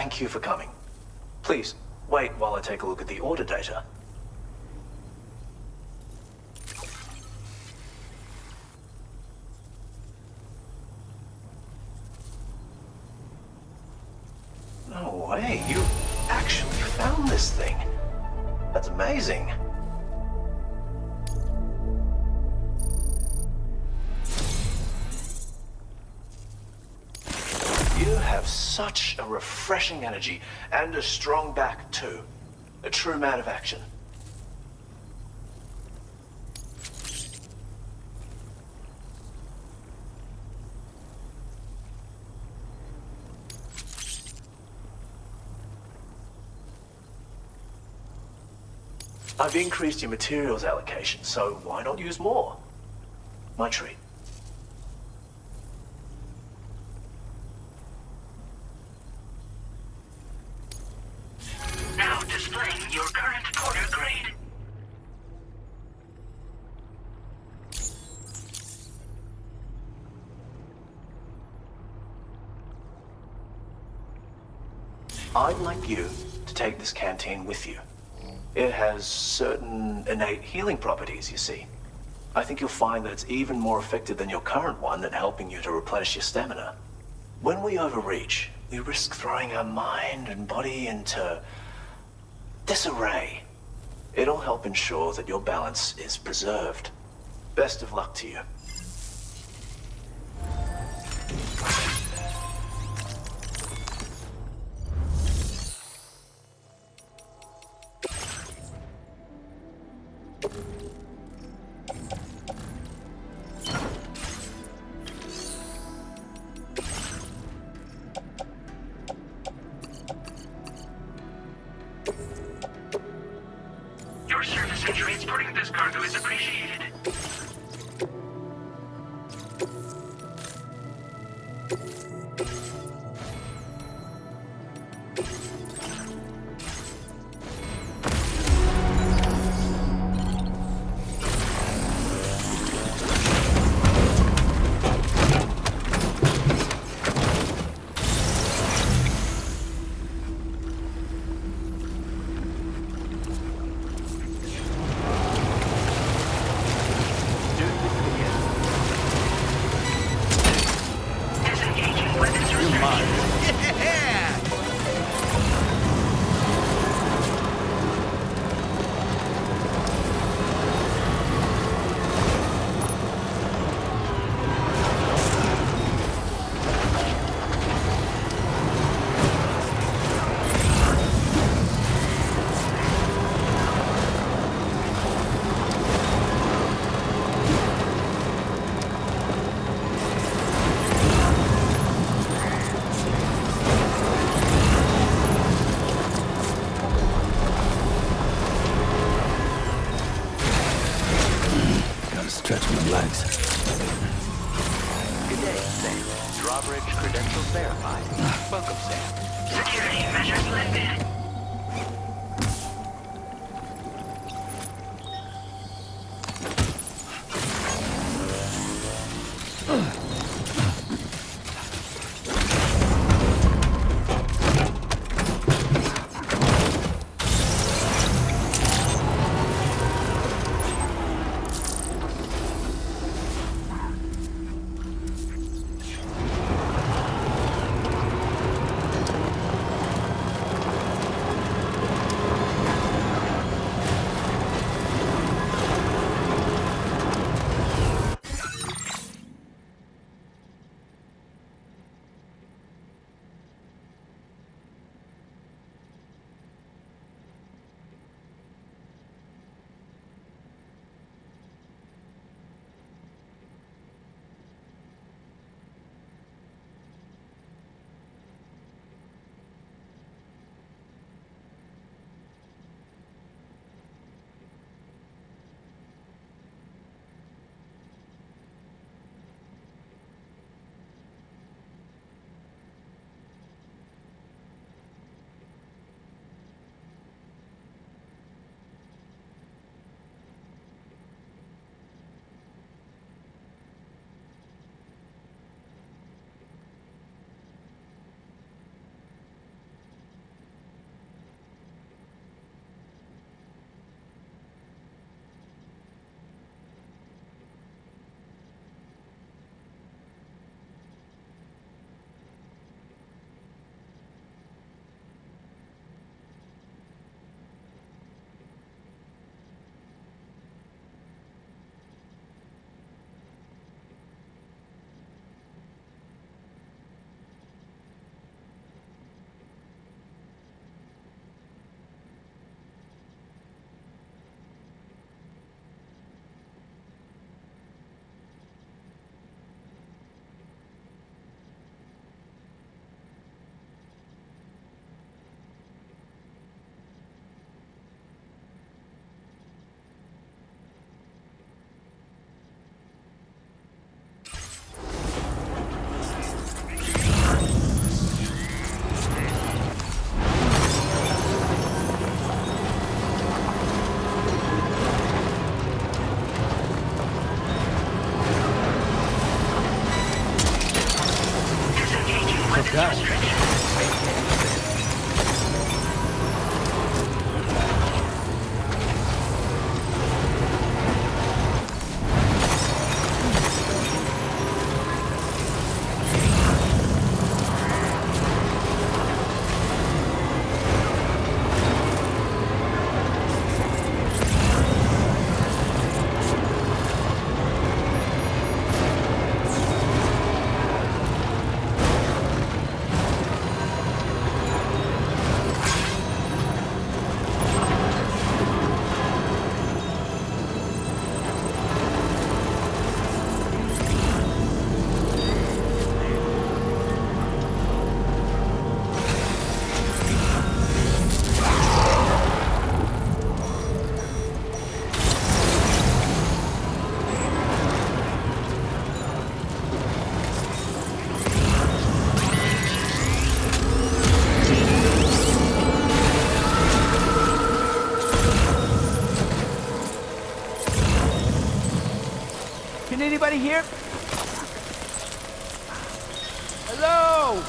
Thank you for coming. Please, wait while I take a look at the order data. No way, you actually found this thing. That's amazing. You have such a refreshing energy, and a strong back, too. A true man of action. I've increased your materials allocation, so why not use more? My treat. Now displaying your current order grade. I'd like you to take this canteen with you. It has certain innate healing properties, you see. I think you'll find that it's even more effective than your current one at helping you to replenish your stamina. When we overreach, we risk throwing our mind and body into disarray. It'll help ensure that your balance is preserved. Best of luck to you. Your service in transporting this cargo is appreciated. Stretch my legs. Good day, Sam. Drawbridge credentials verified. Welcome, Sam. Security measures lifted. Can anybody hear? Hello?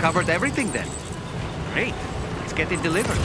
covered everything then. Great. It's getting delivered.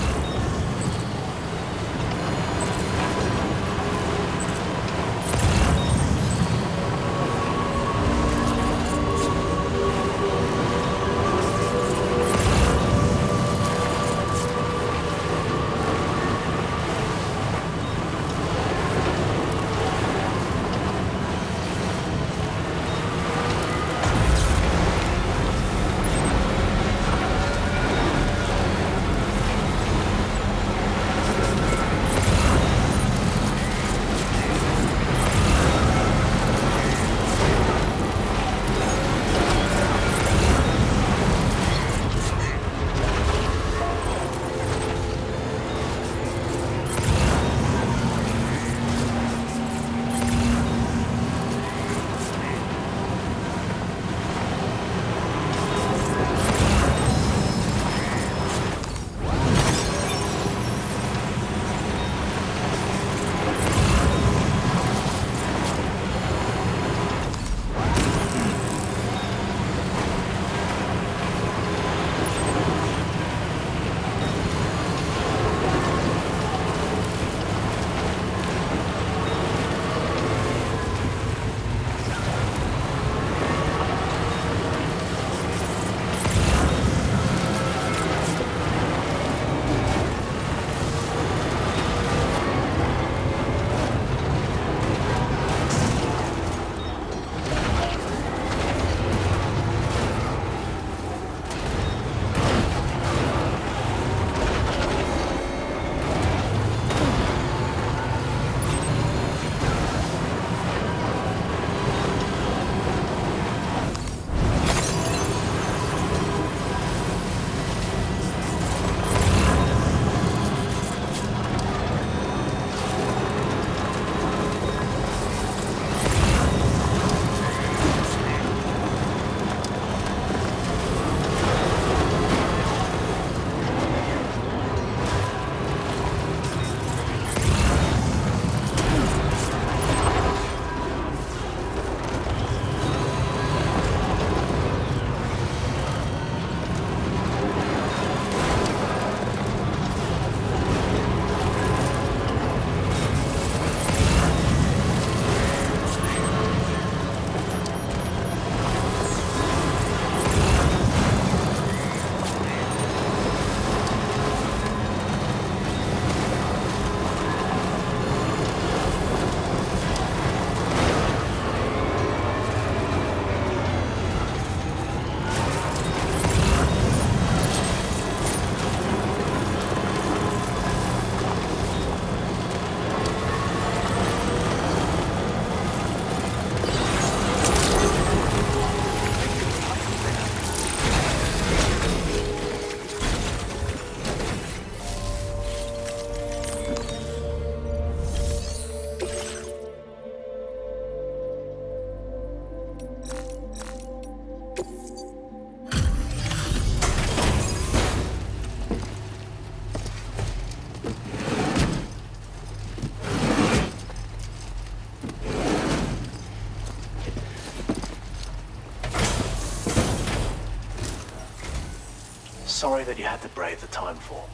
Sorry that you had to brave the timefall.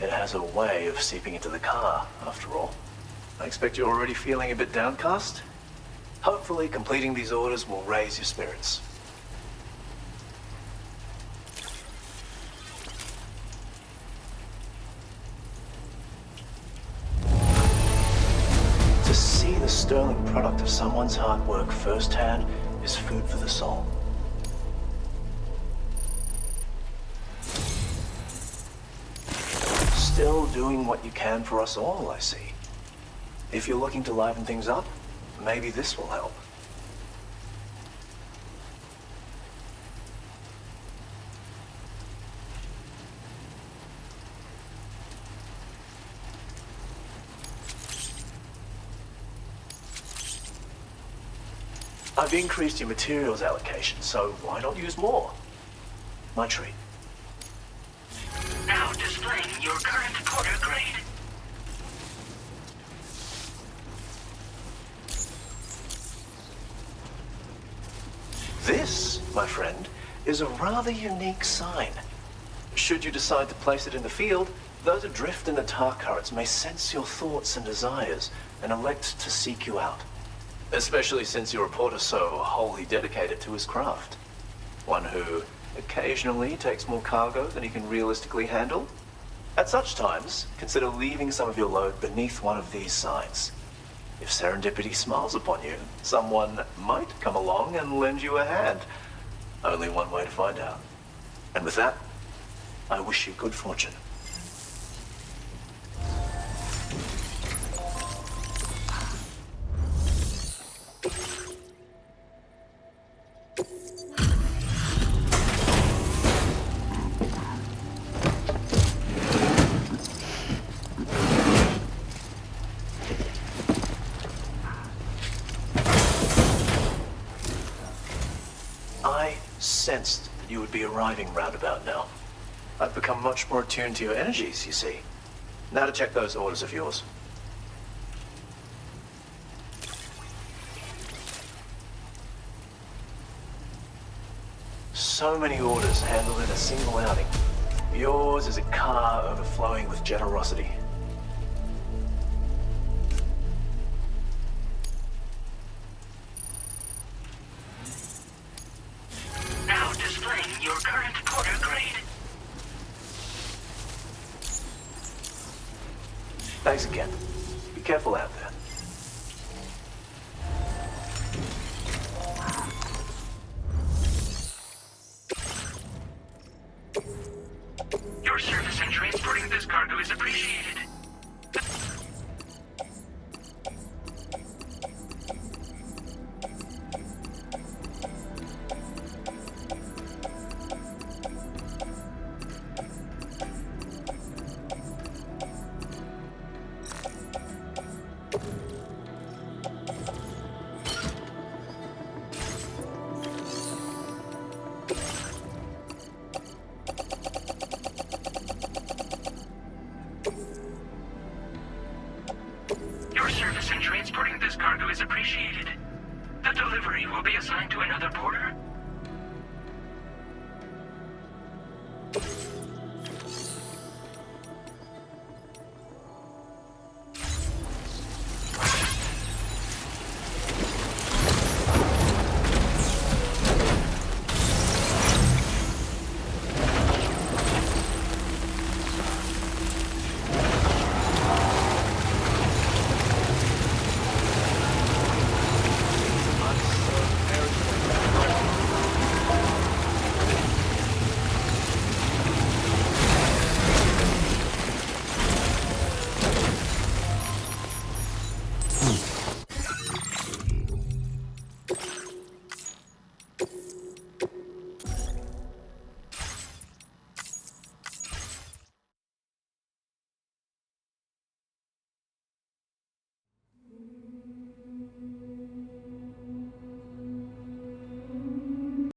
It has a way of seeping into the car, after all. I expect you're already feeling a bit downcast. Hopefully, completing these orders will raise your spirits. To see the sterling product of someone's hard work firsthand is food for the soul. Still doing what you can for us all, I see. If you're looking to liven things up, maybe this will help. I've increased your materials allocation, so why not use more? My treat. Now displaying your current quarter grade. This, my friend, is a rather unique sign. Should you decide to place it in the field, those adrift in the tar currents may sense your thoughts and desires and elect to seek you out. Especially since your reporter is so wholly dedicated to his craft. One who occasionally takes more cargo than he can realistically handle. At such times, consider leaving some of your load beneath one of these signs. If serendipity smiles upon you, someone might come along and lend you a hand. Only one way to find out. And with that, I wish you good fortune. I sensed that you would be arriving roundabout now. I've become much more attuned to your energies, you see. Now to check those orders of yours. So many orders handled in a single outing. Yours is a car overflowing with generosity. Now displaying your current porter grade. Thanks again. Be careful out there. Your service in transporting this cargo is appreciated. Your service in transporting this cargo is appreciated. The delivery will be assigned to another porter.